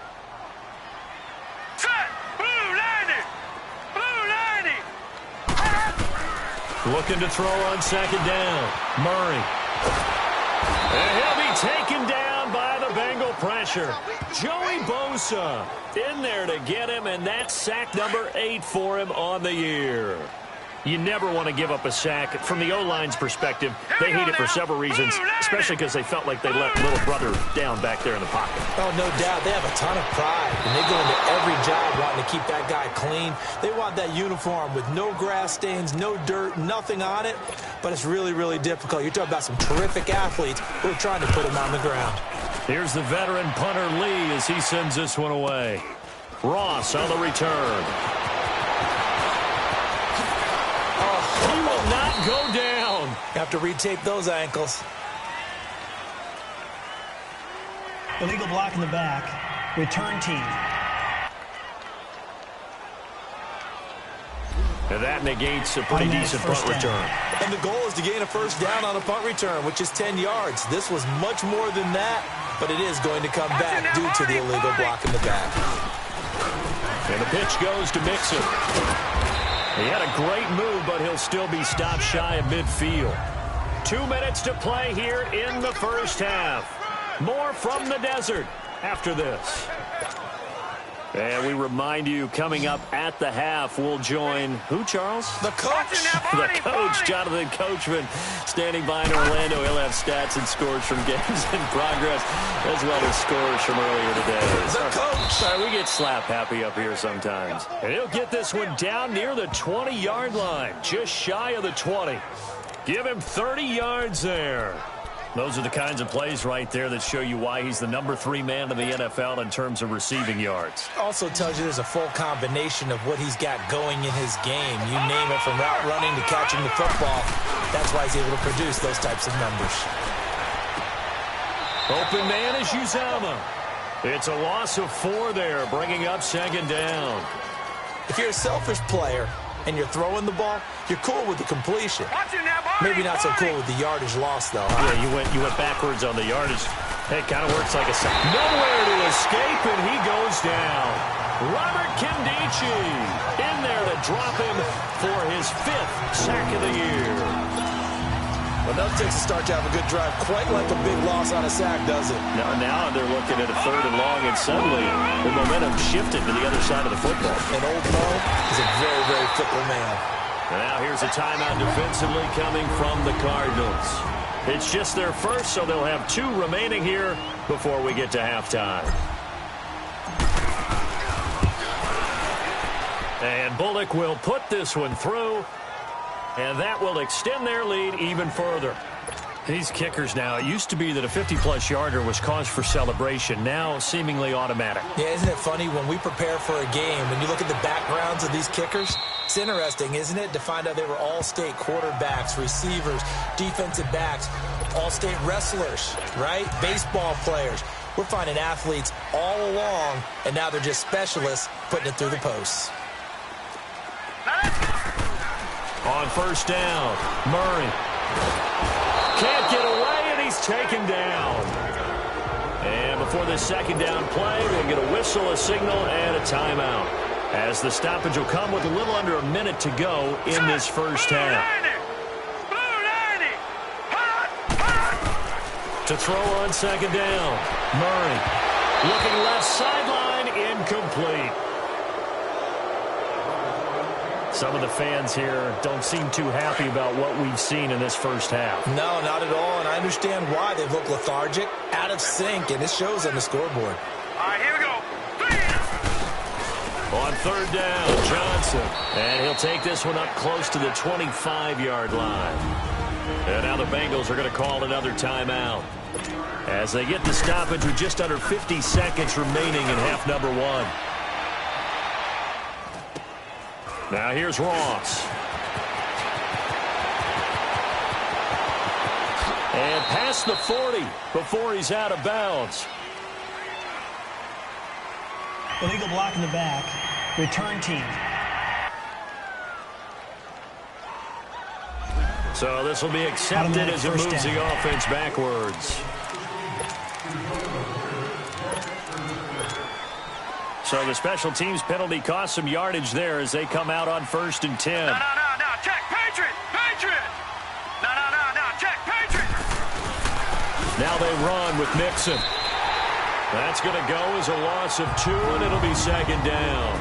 Looking to throw on 2nd down. Murray. And he'll be taken down by the Bengal pressure. Joey Bosa in there to get him, and that's sack number 8 for him on the year. You never want to give up a sack. From the O-line's perspective, they hate it for several reasons, especially because they felt like they let little brother down back there in the pocket. Oh, no doubt. They have a ton of pride, and they go into every job wanting to keep that guy clean. They want that uniform with no grass stains, no dirt, nothing on it, but it's really, really difficult. You're talking about some terrific athletes who are trying to put him on the ground. Here's the veteran punter Lee as he sends this one away. Ross on the return. He will not go down. Have to retape those ankles. Illegal block in the back. Return team. And that negates a pretty decent punt return. And the goal is to gain a first down on a punt return, which is 10 yards. This was much more than that, but it is going to come back due to the illegal block in the back. And the pitch goes to Mixon. He had a great move, but he'll still be stopped shy of midfield. 2 minutes to play here in the first half. More from the desert after this. And we remind you, coming up at the half, we'll join who, Charles? The coach. The coach, Jonathan Coachman, standing by in Orlando. He'll have stats and scores from games in progress, as well as scores from earlier today. The coach. Sorry, we get slap happy up here sometimes. And he'll get this one down near the 20-yard line, just shy of the 20. Give him 30 yards there. Those are the kinds of plays right there that show you why he's the number 3 man in the NFL in terms of receiving yards. Also tells you there's a full combination of what he's got going in his game. You name it, from route running to catching the football. That's why he's able to produce those types of numbers. Open man is Uzama. It's a loss of 4 there, bringing up second down. If you're a selfish player and you're throwing the ball, you're cool with the completion. Maybe not so cool with the yardage loss, though. Huh? Yeah, you went backwards on the yardage. Hey, it kind of works like a sack. Nowhere to escape, and he goes down. Robert Kimdichie in there to drop him for his 5th sack of the year. Well, that takes a start to have a good drive. Quite like a big loss on a sack, does it? Now they're looking at a 3rd and long, and suddenly the momentum shifted to the other side of the football. And old Mo is a very, very fickle man. And now here's a timeout defensively coming from the Cardinals. It's just their first, so they'll have 2 remaining here before we get to halftime. And Bullock will put this one through, and that will extend their lead even further. These kickers now, it used to be that a 50-plus yarder was cause for celebration, now seemingly automatic. Yeah, isn't it funny when we prepare for a game, when you look at the backgrounds of these kickers? It's interesting, isn't it, to find out they were all-state quarterbacks, receivers, defensive backs, all-state wrestlers, right? Baseball players. We're finding athletes all along, and now they're just specialists putting it through the posts. On first down, Murray. Can't get away, and he's taken down. And before this second down play, we'll get a whistle, a signal, and a timeout, as the stoppage will come with a little under a minute to go in this first half. To throw on second down, Murray. Looking left sideline, incomplete. Some of the fans here don't seem too happy about what we've seen in this first half. No, not at all, and I understand why. They've looked lethargic, out of sync, and it shows on the scoreboard. All right, here we go. On third down, Johnson. And he'll take this one up close to the 25-yard line. And now the Bengals are going to call another timeout, as they get the stoppage with just under 50 seconds remaining in half number 1. Now here's Ross. And past the 40 before he's out of bounds. Illegal block in the back. Return team. So this will be accepted as it moves the offense backwards. So the special teams penalty cost some yardage there as they come out on 1st and 10. No, check, Patriot, Patriot. No, check, Patriot. Now they run with Mixon. That's going to go as a loss of 2, and it'll be second down.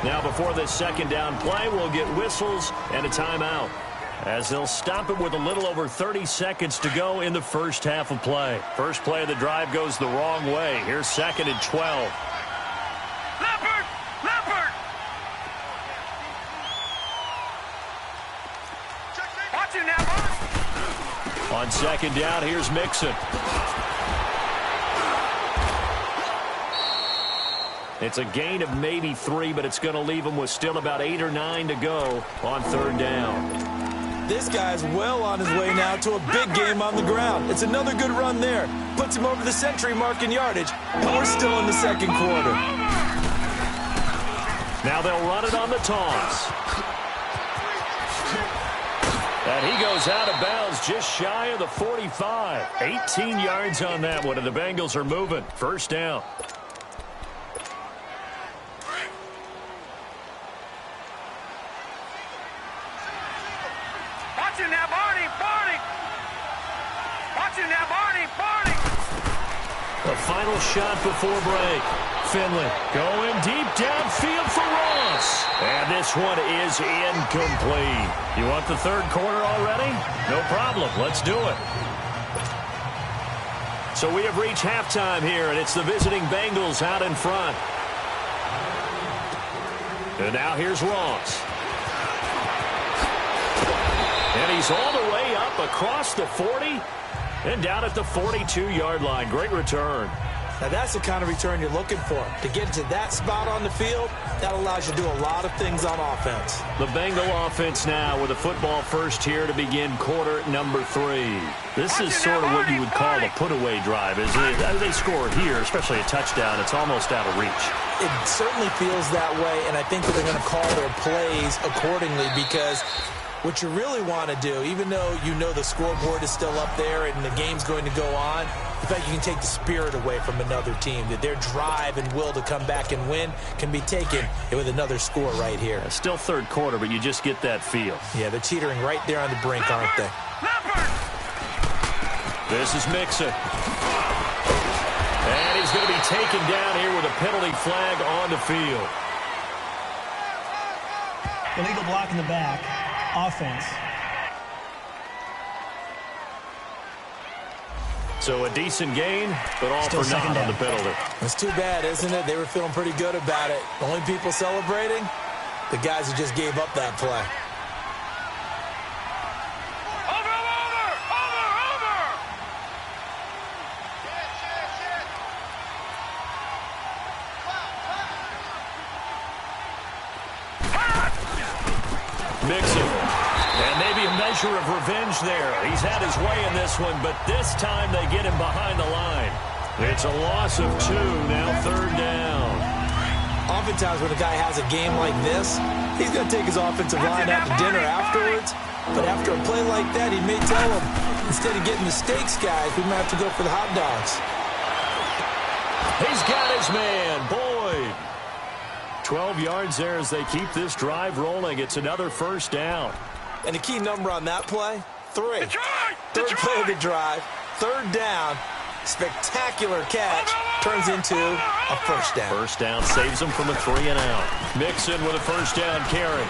Now, before this second down play, we'll get whistles and a timeout, as they'll stop it with a little over 30 seconds to go in the first half of play. First play of the drive goes the wrong way. Here's 2nd and 12. Leopard! Leopard! Watch it now, boss. On 2nd down, here's Mixon. It's a gain of maybe 3, but it's going to leave him with still about 8 or 9 to go on 3rd down. This guy's well on his way now to a big game on the ground. It's another good run there. Puts him over the century mark in yardage, and we're still in the second quarter. Now they'll run it on the toss. And he goes out of bounds just shy of the 45. 18 yards on that one, and the Bengals are moving. First down. The final shot before break. Finley going deep downfield for Ross. And this one is incomplete. You want the 3rd quarter already? No problem. Let's do it. So we have reached halftime here, and it's the visiting Bengals out in front. And now here's Ross. And he's all the way up across the 40 and down at the 42-yard line. Great return. Now that's the kind of return you're looking for. To get to that spot on the field, that allows you to do a lot of things on offense. The Bengal offense now with a football first here to begin quarter number 3. This is sort of what you would call a put-away drive, isn't it? As they score here, especially a touchdown, it's almost out of reach. It certainly feels that way, and I think that they're going to call their plays accordingly, because what you really want to do, even though you know the scoreboard is still up there and the game's going to go on, the fact you can take the spirit away from another team, that their drive and will to come back and win can be taken with another score right here. Still 3rd quarter, but you just get that feel. Yeah, they're teetering right there on the brink, aren't they? This is Mixon. And he's going to be taken down here with a penalty flag on the field. Illegal block in the back. Offense. So a decent gain, but all Still for naught on the penalty. It's too bad, isn't it? They were feeling pretty good about it. The only people celebrating, the guys who just gave up that play. Mixon. And maybe a measure of revenge there. He's had his way in this one, but this time they get him behind the line. It's a loss of 2, now 3rd down. Oftentimes when a guy has a game like this, he's going to take his offensive line out to dinner afterwards. But after a play like that, he may tell them, instead of getting the steaks, guys, we might have to go for the hot dogs. He's got his man, Boyd. 12 yards there as they keep this drive rolling. It's another first down. And the key number on that play, 3. Third play of the drive, 3rd down, spectacular catch, turns into a first down. First down saves them from a 3-and-out. Mixon with a first down carry.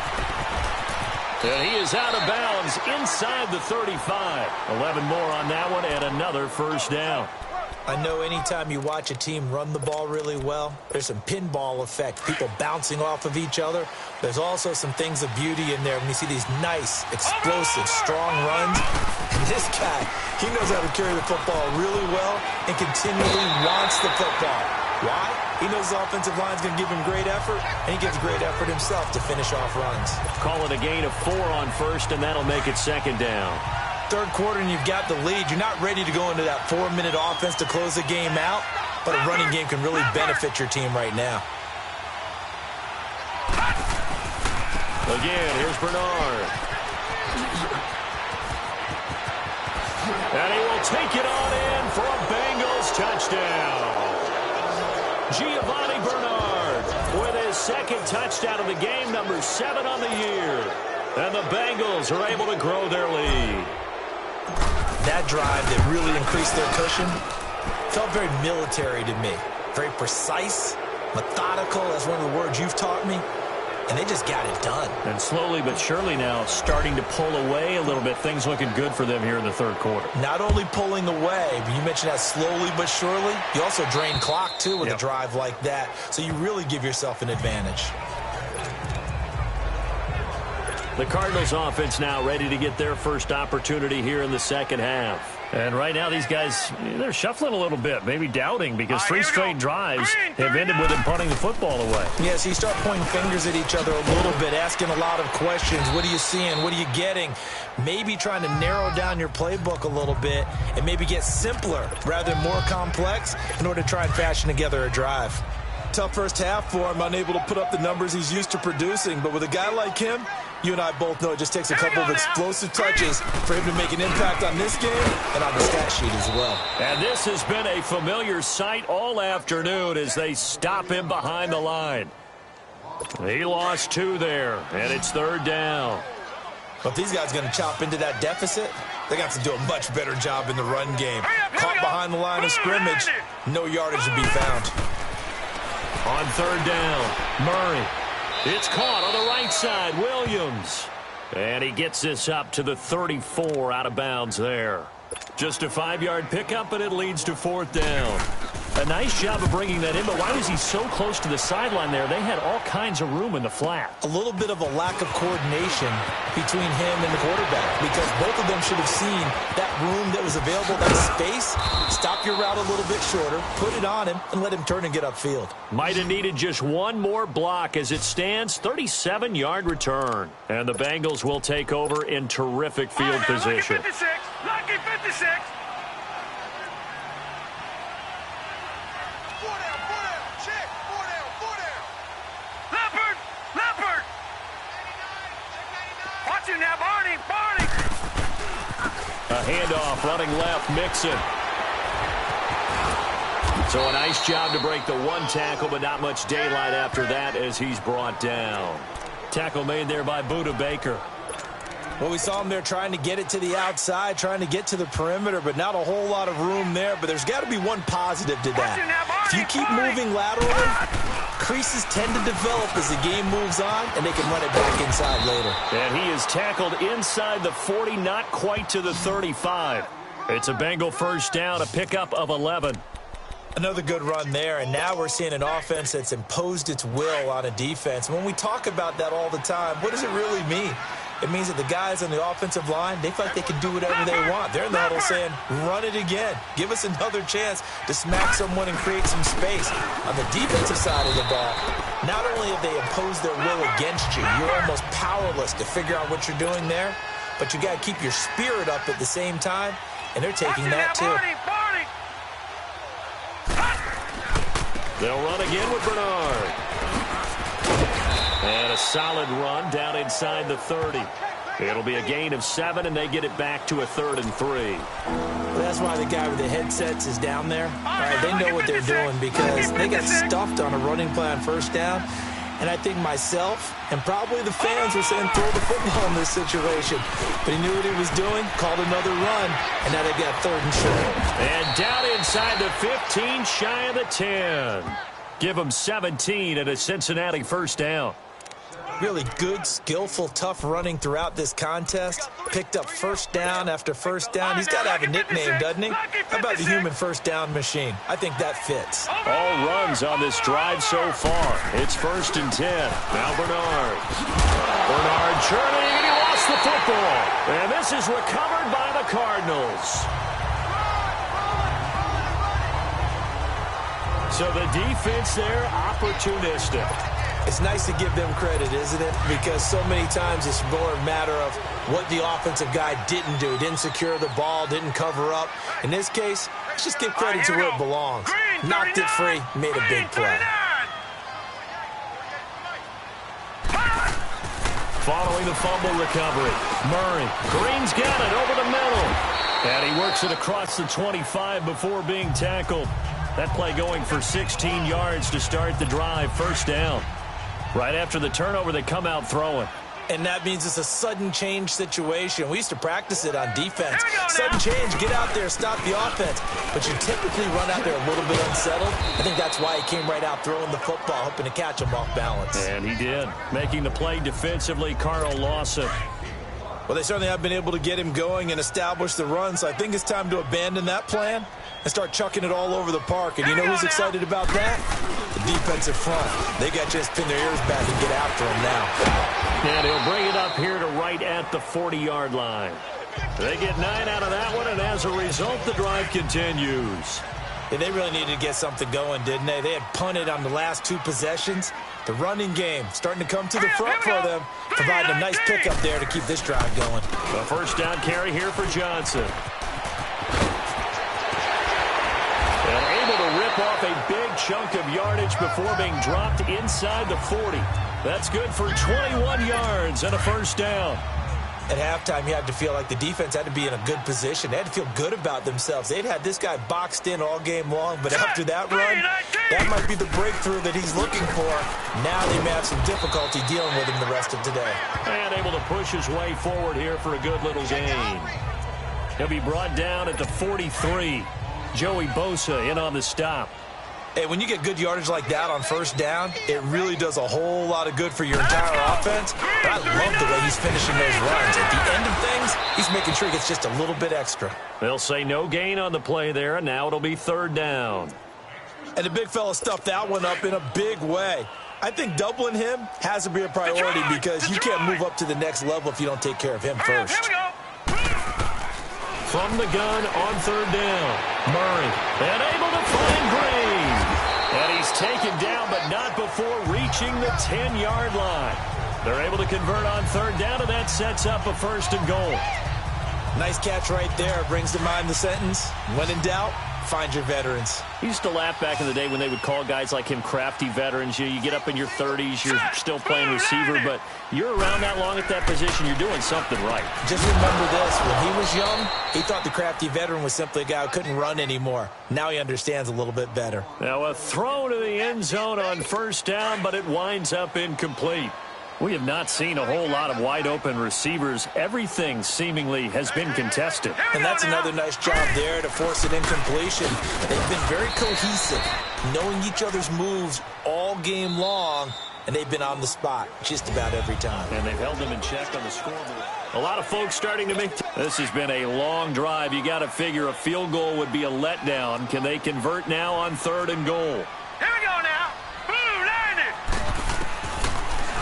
And he is out of bounds inside the 35. 11 more on that one and another first down. I know anytime you watch a team run the ball really well, there's some pinball effect, people bouncing off of each other. There's also some things of beauty in there when you see these nice, explosive, strong runs. And this guy, he knows how to carry the football really well and continually wants the football. Why? He knows his offensive line's going to give him great effort, and he gives great effort himself to finish off runs. Call it a gain of 4 on first, and that'll make it second down. 3rd quarter and you've got the lead. You're not ready to go into that 4-minute offense to close the game out, but a running game can really benefit your team right now. Again, here's Bernard. And he will take it on in for a Bengals touchdown. Giovanni Bernard with his 2nd touchdown of the game, number 7 on the year. And the Bengals are able to grow their lead. That drive that really increased their cushion felt very military to me. Very precise, methodical. That's one of the words you've taught me. and they just got it done. And slowly but surely now starting to pull away a little bit. Things looking good for them here in the third quarter. Not only pulling away, but you mentioned that slowly but surely. You also drain clock, too, with a drive like that. So you really give yourself an advantage. The Cardinals offense now ready to get their first opportunity here in the second half. And right now these guys, they're shuffling a little bit, maybe doubting, because 3 straight drives have ended with them punting the football away. Yeah, so you start pointing fingers at each other a little bit, asking a lot of questions. What are you seeing? What are you getting? Maybe trying to narrow down your playbook a little bit and maybe get simpler rather than more complex in order to try and fashion together a drive. Tough first half for him, unable to put up the numbers he's used to producing. But with a guy like him, you and I both know it just takes a couple of explosive touches for him to make an impact on this game and on the stat sheet as well. And this has been a familiar sight all afternoon as they stop him behind the line. He lost 2 there, and it's third down. But if these guys are going to chop into that deficit, they're going to have to do a much better job in the run game. Caught behind the line of scrimmage, no yardage to be found. On third down, Murray. It's caught on the right side, Williams. And he gets this up to the 34 out of bounds there. Just a 5-yard pickup, and it leads to fourth down. A nice job of bringing that in, but why was he so close to the sideline there? They had all kinds of room in the flat. A little bit of a lack of coordination between him and the quarterback, because both of them should have seen that room that was available, that space. Stop your route a little bit shorter, put it on him, and let him turn and get upfield. Might have needed just one more block. As it stands, 37-yard return. And the Bengals will take over in terrific field position. Lucky 56. Lucky 56. A handoff running left, Mixon. So a nice job to break the 1 tackle, but not much daylight after that as he's brought down. Tackle made there by Buda Baker. Well, we saw him there trying to get it to the outside, trying to get to the perimeter, but not a whole lot of room there. But there's got to be one positive to that. If you keep moving laterally, creases tend to develop as the game moves on, and they can run it back inside later. And he is tackled inside the 40, not quite to the 35. It's a Bengal first down, a pickup of 11. Another good run there, and now we're seeing an offense that's imposed its will on a defense. When we talk about that all the time, what does it really mean? It means that the guys on the offensive line, they feel like they can do whatever they want. They're in the huddle saying, run it again. Give us another chance to smack someone and create some space. On the defensive side of the ball, not only have they imposed their will against you, you're almost powerless to figure out what you're doing there, but you got to keep your spirit up at the same time, and they're taking that too. They'll run again with Bernard. And a solid run down inside the 30. It'll be a gain of 7, and they get it back to a 3rd and 3. Well, that's why the guy with the headsets is down there. All right, they know what they're doing because they got stuffed on a running play on first down. And I think myself and probably the fans were saying throw the football in this situation. But he knew what he was doing, called another run, and now they've got 3rd and short. And down inside the 15, shy of the 10. Give them 17 and a Cincinnati first down. Really good, skillful, tough running throughout this contest. Picked up first down after first down. He's got to have a nickname, doesn't he? How about the human first down machine? I think that fits. All runs on this drive so far. It's 1st and 10. Now Bernard. Bernard churning, and he lost the football. And this is recovered by the Cardinals. So the defense there, opportunistic. It's nice to give them credit, isn't it? Because so many times it's more a matter of what the offensive guy didn't do. Didn't secure the ball, didn't cover up. In this case, let's just give credit to where it belongs. Knocked it free, made a big play. Following the fumble recovery, Murray. Green's got it over the middle. And he works it across the 25 before being tackled. That play going for 16 yards to start the drive. First down. Right after the turnover, they come out throwing. And that means it's a sudden change situation. We used to practice it on defense. Sudden change, get out there, stop the offense. But you typically run out there a little bit unsettled. I think that's why he came right out throwing the football, hoping to catch him off balance. And he did. Making the play defensively, Carl Lawson. Well, they certainly have been able to get him going and establish the run, so I think it's time to abandon that plan and start chucking it all over the park. And you know who's excited about that? The defensive front. They got to just pin their ears back and get after him now. And he'll bring it up here to right at the 40-yard line. They get 9 out of that one, and as a result, the drive continues. Yeah, they really needed to get something going, didn't they? They had punted on the last 2 possessions. The running game starting to come to the front for them, providing a nice pickup there to keep this drive going. A first down carry here for Johnson. And able to rip off a big chunk of yardage before being dropped inside the 40. That's good for 21 yards and a first down. At halftime, you had to feel like the defense had to be in a good position. They had to feel good about themselves. They'd had this guy boxed in all game long, but after that run, that might be the breakthrough that he's looking for. Now they may have some difficulty dealing with him the rest of today. And able to push his way forward here for a good little gain. He'll be brought down at the 43. Joey Bosa in on the stop. Hey, when you get good yardage like that on first down, it really does a whole lot of good for your entire offense. But I love the way he's finishing those runs. At the end of things, he's making sure he gets just a little bit extra. They'll say no gain on the play there, and now it'll be third down. And the big fella stuffed that one up in a big way. I think doubling him has to be a priority because you can't move up to the next level if you don't take care of him first. From the gun on third down, Murray, and able to find Green. And he's taken down, but not before reaching the 10-yard line. They're able to convert on third down, and that sets up a first and goal. Nice catch right there. Brings to mind the sentence, when in doubt, find your veterans. I used to laugh back in the day when they would call guys like him crafty veterans. You get up in your 30s, you're still playing receiver, but you're around that long at that position, you're doing something right. Just remember this, when he was young, he thought the crafty veteran was simply a guy who couldn't run anymore. Now he understands a little bit better. Now a throw to the end zone on first down, but it winds up incomplete. We have not seen a whole lot of wide-open receivers. Everything seemingly has been contested. And that's another nice job there to force an incompletion. They've been very cohesive, knowing each other's moves all game long, and they've been on the spot just about every time. And they've held them in check on the scoreboard. A lot of folks starting to make... This has been a long drive. You got to figure a field goal would be a letdown. Can they convert now on third and goal? Here we go now. Boom, landed.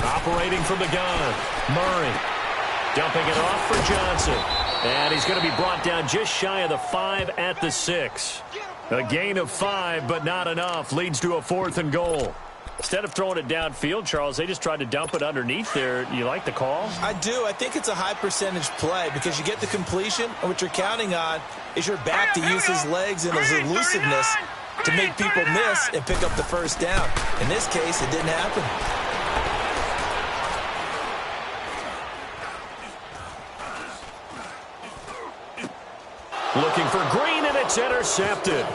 Operating from the gun, Murray. Dumping it off for Johnson. And he's going to be brought down just shy of the 5 at the 6. A gain of 5, but not enough. Leads to a fourth and goal. Instead of throwing it downfield, Charles, they just tried to dump it underneath there. You like the call? I do. I think it's a high-percentage play because you get the completion, and what you're counting on is your back to use his legs and his elusiveness to make people miss and pick up the first down. In this case, it didn't happen. Looking for Green, and it's intercepted.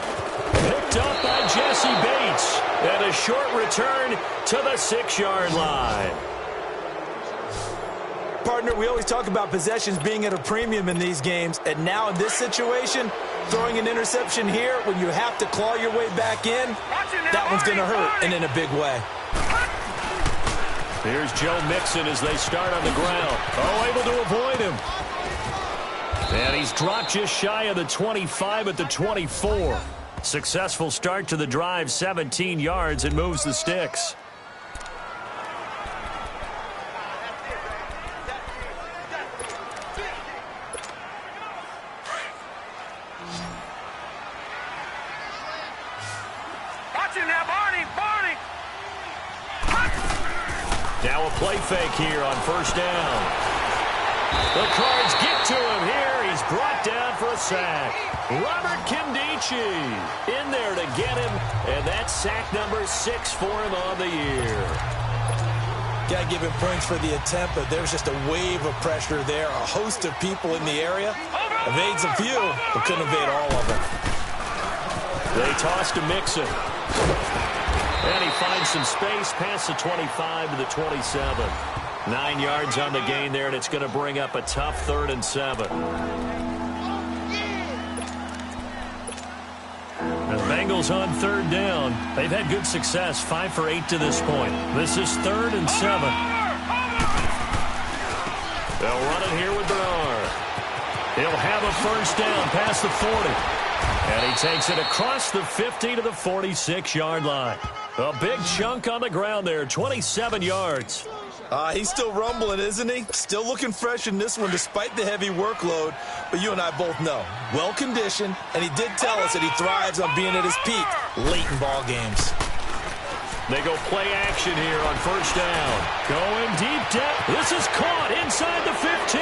Picked up by Jesse Bates. And a short return to the 6-yard line. Partner, we always talk about possessions being at a premium in these games. And now in this situation, throwing an interception here when you have to claw your way back in, that one's going to hurt, and in a big way. Here's Joe Mixon as they start on the ground. Oh, able to avoid him. And he's dropped just shy of the 25 at the 24. Successful start to the drive, 17 yards, and moves the sticks. Watching that, Barney. Now a play fake here on first down. The Cards get to him here. He's brought down for a sack. Robert Kindici in there to get him, and that's sack number 6 for him on the year. Got to give him points for the attempt, but there's just a wave of pressure there. A host of people in the area. Evades a few, but couldn't evade all of them. They toss to Mixon. And he finds some space past the 25 to the 27. 9 yards on the gain there, and it's going to bring up a tough 3rd and 7. The Bengals on 3rd down. They've had good success, 5 for 8 to this point. This is 3rd and 7. They'll run it here with Bernard. He'll have a 1st down past the 40. And he takes it across the 50 to the 46-yard line. A big chunk on the ground there, 27 yards. He's still rumbling, isn't he? Still looking fresh in this one despite the heavy workload. But you and I both know, well-conditioned, and he did tell us that he thrives on being at his peak late in ball games. They go play action here on 1st down. Going deep depth. This is caught inside the 15.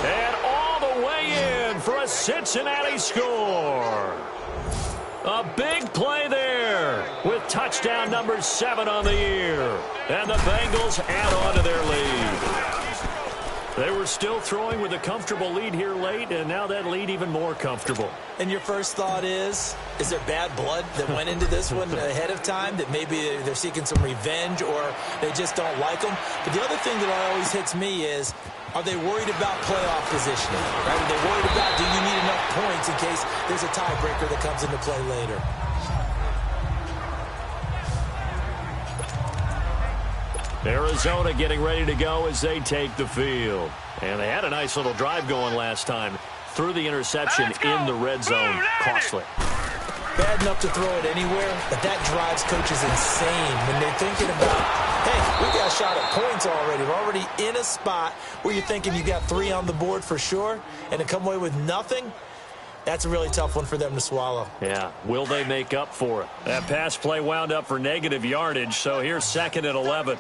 And all the way in for a Cincinnati score. A big play there with touchdown number 7 on the year. And the Bengals add on to their lead. They were still throwing with a comfortable lead here late, and now that lead even more comfortable. And your first thought is there bad blood that went into this one ahead of time, that maybe they're seeking some revenge or they just don't like them? But the other thing that always hits me is, are they worried about playoff positioning? Right? Are they worried about, do you need enough points in case there's a tiebreaker that comes into play later? Arizona getting ready to go as they take the field. And they had a nice little drive going last time. Threw the interception in the red zone. Costly. Bad enough to throw it anywhere, but that drives coaches insane when they're thinking about, hey, we got a shot at points already. We're already in a spot where you're thinking you got 3 on the board for sure, and to come away with nothing, that's a really tough one for them to swallow. Yeah, will they make up for it? That pass play wound up for negative yardage, so here's 2nd and 11.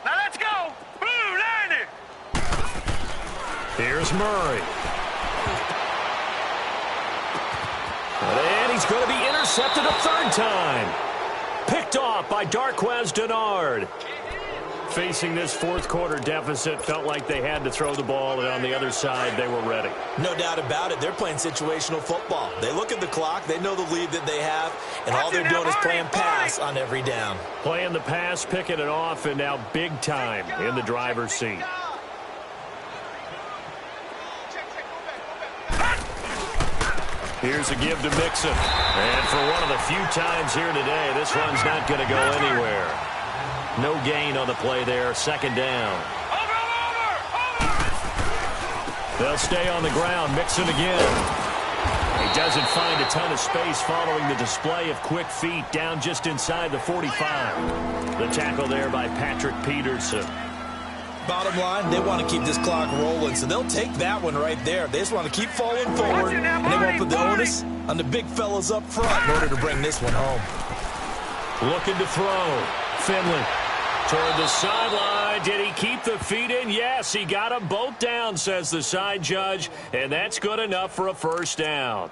Now let's go. Blue 90. Here's Murray. And he's going to be intercepted a 3rd time. Picked off by Darqueze Dennard. Facing this 4th quarter deficit, felt like they had to throw the ball, and on the other side, they were ready. No doubt about it. They're playing situational football. They look at the clock. They know the lead that they have, and all they're doing is playing pass on every down. Playing the pass, picking it off, and now big time in the driver's seat. Here's a give to Mixon. And for one of the few times here today, this one's not going to go anywhere. No gain on the play there. 2nd down. They'll stay on the ground. Mixon again. He doesn't find a ton of space following the display of quick feet down just inside the 45. The tackle there by Patrick Peterson. Bottom line, they want to keep this clock rolling, so they'll take that one right there. They just want to keep falling forward, and they won't put the onus on the big fellas up front in order to bring this one home. Looking to throw. Finley toward the sideline. Did he keep the feet in? Yes, he got them both down, says the side judge, and that's good enough for a 1st down.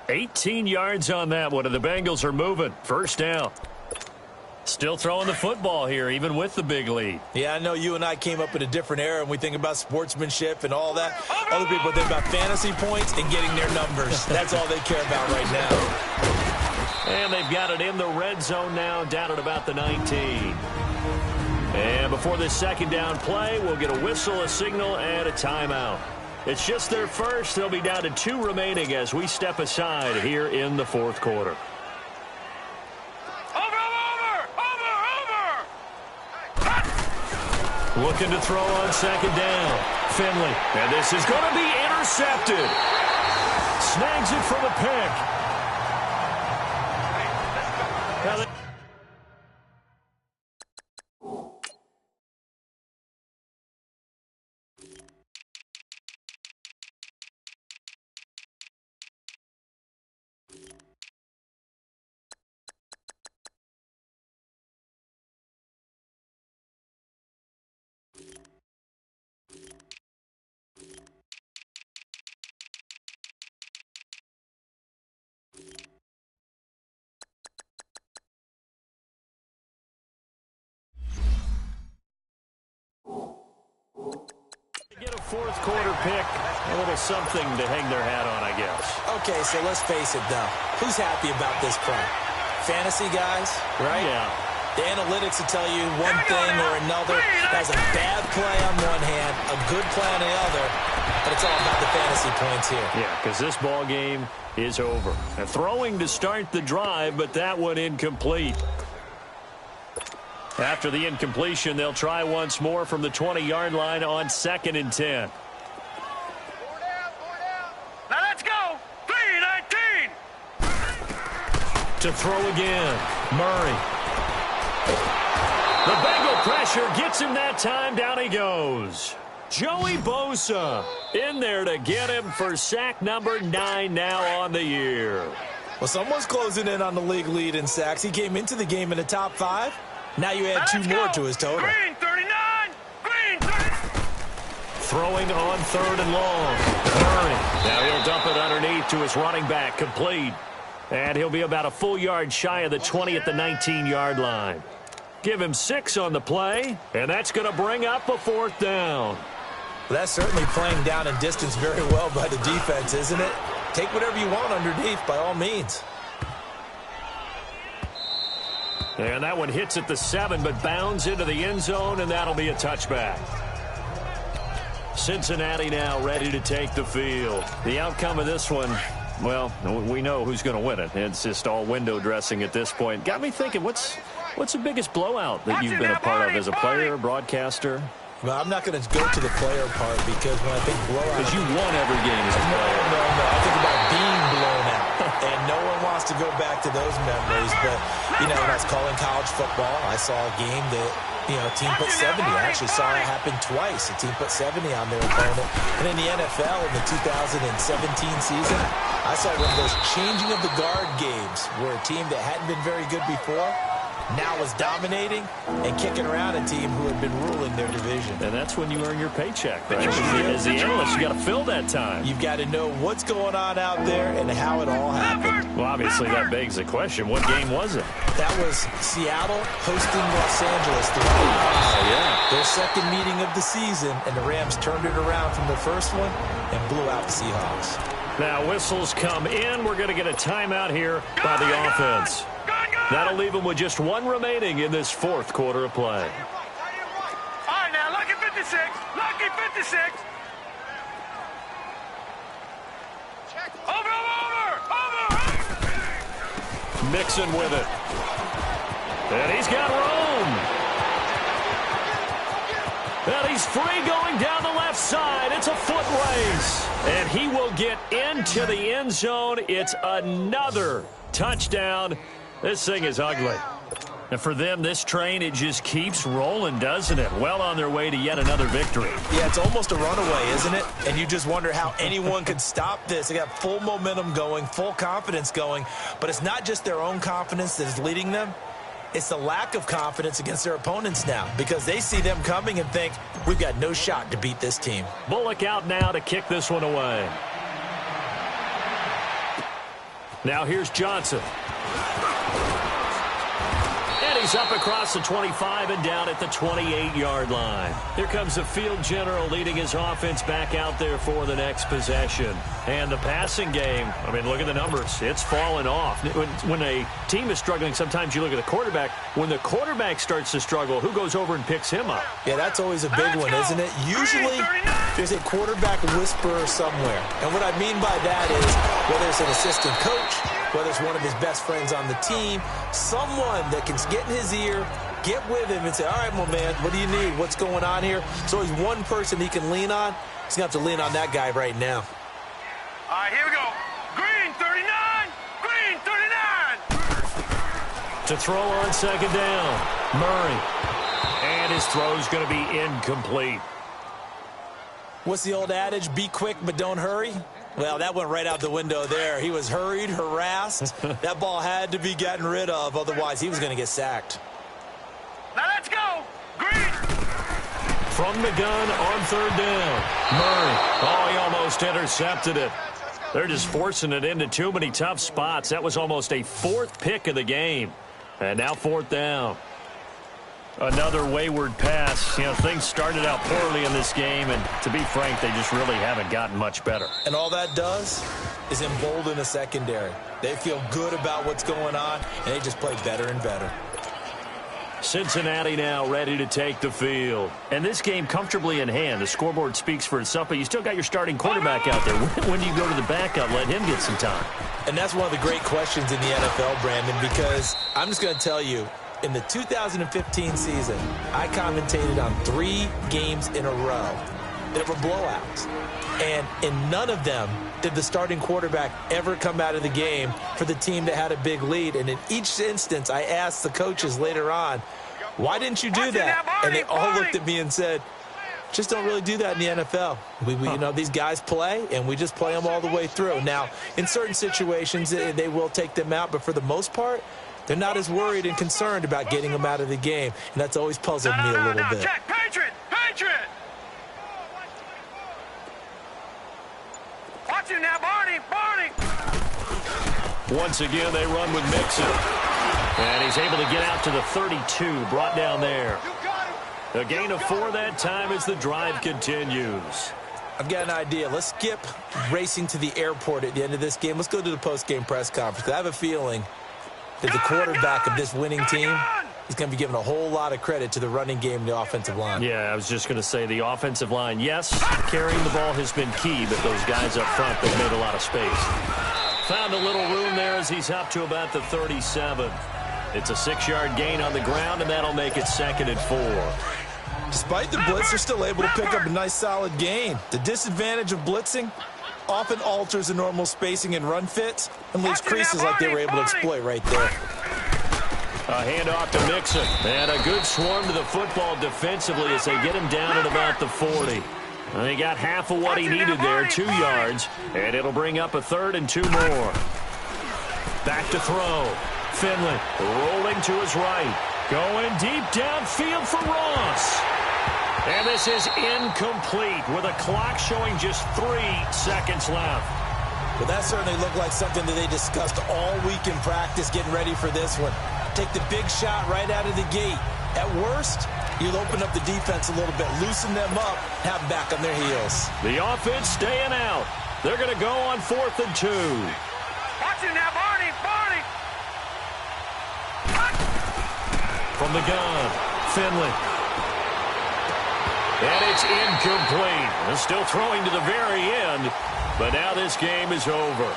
18 yards on that one, and the Bengals are moving. 1st down. Still throwing the football here, even with the big lead. Yeah, I know you and I came up in a different era, and we think about sportsmanship and all that. Other people think about fantasy points and getting their numbers. That's all they care about right now. And they've got it in the red zone now, down at about the 19. And before this 2nd down play, we'll get a whistle, a signal, and a timeout. It's just their first. They'll be down to 2 remaining as we step aside here in the 4th quarter. Looking to throw on 2nd down. Finley. And this is going to be intercepted. Snags it for the pick. Get a 4th quarter pick, a little something to hang their hat on, I guess. Okay, so let's face it, though. Who's happy about this play? Fantasy guys, right? Yeah. The analytics will tell you one thing or another. That's a bad play on one hand, a good play on the other, but it's all about the fantasy points here. Yeah, because this ball game is over. A throwing to start the drive, but that one incomplete. After the incompletion, they'll try once more from the 20-yard line on 2nd and 10. Now let's go. 3-19. To throw again, Murray. The Bengal pressure gets him that time. Down he goes. Joey Bosa in there to get him for sack number 9 now on the year. Well, someone's closing in on the league lead in sacks. He came into the game in the top 5. Now you add 2 more to his total. Green 39. Green 39. Throwing on 3rd and long. Murray. Now he'll dump it underneath to his running back. Complete. And he'll be about a full yard shy of the 20 at the 19-yard line. Give him 6 on the play, and that's going to bring up a 4th down. Well, that's certainly playing down and distance very well by the defense, isn't it? Take whatever you want underneath, by all means. And that one hits at the 7, but bounds into the end zone, and that'll be a touchback. Cincinnati now ready to take the field. The outcome of this one, well, we know who's going to win it. It's just all window dressing at this point. Got me thinking, what's the biggest blowout that you've been a part of as a player, broadcaster? Well, I'm not going to go to the player part because when I think blowout... Because you won every game as a player. No. I think about being blown out. And no one wants to go back to those memories. But, when I was calling college football, I saw a game that, a team put 70. I actually saw it happen twice. A team put 70 on their opponent. And in the NFL in the 2017 season, I saw one of those changing of the guard games where a team that hadn't been very good before now was dominating and kicking around a team who had been ruling their division. And that's when you earn your paycheck, right? As the analyst, you got to fill that time. You've got to know what's going on out there and how it all happened. Well, obviously, that begs the question, what game was it? That was Seattle hosting Los Angeles. Their second meeting of the season, and the Rams turned it around from the first one and blew out the Seahawks. Now, whistles come in. We're going to get a timeout here by the offense. That'll leave them with just 1 remaining in this 4th quarter of play. All right, now, lucky 56. Lucky 56. Over. Mixon with it. And he's got room. And he's free going down the left side. It's a foot race. And he will get into the end zone. It's another touchdown. This thing is ugly. And for them, this train, it just keeps rolling, doesn't it? Well on their way to yet another victory. Yeah, it's almost a runaway, isn't it? And you just wonder how anyone could stop this. They got full momentum going, full confidence going. But it's not just their own confidence that is leading them. It's the lack of confidence against their opponents now because they see them coming and think, we've got no shot to beat this team. Bullock out now to kick this one away. Now here's Johnson. And he's up across the 25 and down at the 28-yard line. Here comes the field general leading his offense back out there for the next possession. And the passing game, I mean, look at the numbers. It's fallen off. When a team is struggling, sometimes you look at the quarterback. When the quarterback starts to struggle, who goes over and picks him up? Yeah, that's always a big one, isn't it? Usually, there's a quarterback whisperer somewhere. And what I mean by that is, whether it's an assistant coach, whether it's one of his best friends on the team, someone that can get in his ear, get with him and say, all right, my man, what do you need? What's going on here? So he's one person he can lean on. He's going to have to lean on that guy right now. All right, here we go. Green 39. Green 39. To throw on 2nd down, Murray. And his throw's going to be incomplete. What's the old adage? Be quick, but don't hurry. Well, that went right out the window there. He was hurried, harassed. That ball had to be gotten rid of. Otherwise, he was going to get sacked. Now let's go. Green. From the gun on 3rd down. Murray. Oh, he almost intercepted it. They're just forcing it into too many tough spots. That was almost a 4th pick of the game. And now 4th down. Another wayward pass. Things started out poorly in this game, and to be frank, they just really haven't gotten much better. And all that does is embolden the secondary. They feel good about what's going on, and they just play better and better. Cincinnati now ready to take the field. And this game comfortably in hand. The scoreboard speaks for itself, but you still got your starting quarterback out there. When do you go to the backup, let him get some time? And that's one of the great questions in the NFL, Brandon, because I'm just going to tell you, in the 2015 season, I commentated on 3 games in a row that were blowouts. And in none of them did the starting quarterback ever come out of the game for the team that had a big lead. And in each instance, I asked the coaches later on, why didn't you do that? And they all looked at me and said, just don't really do that in the NFL. You know, these guys play, and we just play them all the way through. Now, in certain situations, they will take them out, but for the most part, they're not as worried and concerned about getting them out of the game. And that's always puzzled me a little bit. Check, Patriot! Patriot! Watch you now, Barney! Barney! Once again, they run with Mixon. And he's able to get out to the 32, brought down there. A gain of 4 that time as the drive continues. I've got an idea. Let's skip racing to the airport at the end of this game. Let's go to the post-game press conference. I have a feeling that the quarterback of this winning team is going to be given a whole lot of credit to the running game and the offensive line. Yeah, I was just going to say the offensive line, yes, carrying the ball has been key, but those guys up front, they've made a lot of space. Found a little room there as he's up to about the 37. It's a 6-yard gain on the ground, and that'll make it 2nd and 4. Despite the blitz, they're still able to pick up a nice, solid gain. The disadvantage of blitzing often alters the normal spacing and run fits and leaves creases like they were able to exploit right there. A handoff to Mixon. And a good swarm to the football defensively as they get him down at about the 40. And he got half of what he needed there, 2 yards. And it'll bring up a 3rd and 2 more. Back to throw. Finley rolling to his right. Going deep downfield for Ross. And this is incomplete with a clock showing just 3 seconds left. Well, that certainly looked like something that they discussed all week in practice getting ready for this one. Take the big shot right out of the gate. At worst, you'll open up the defense a little bit, loosen them up, have them back on their heels. The offense staying out. They're going to go on 4th and 2. Watch it now, Barney! Barney! From the gun, Finley. And it's incomplete. They're still throwing to the very end, but now this game is over.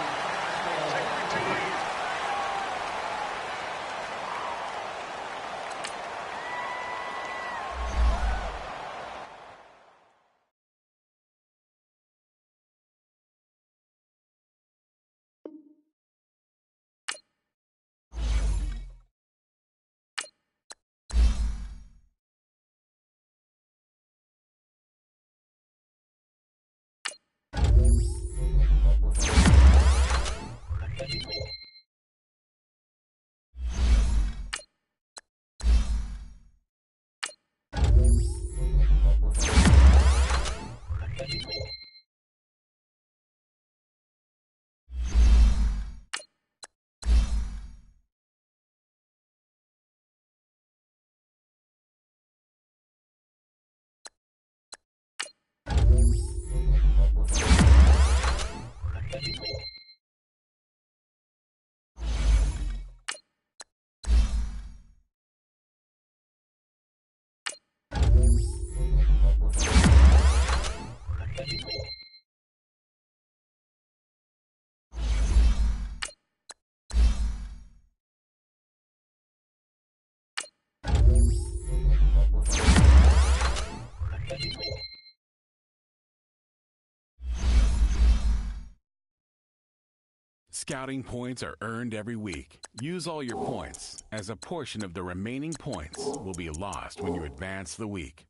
Scouting points are earned every week. Use all your points, as a portion of the remaining points will be lost when you advance the week.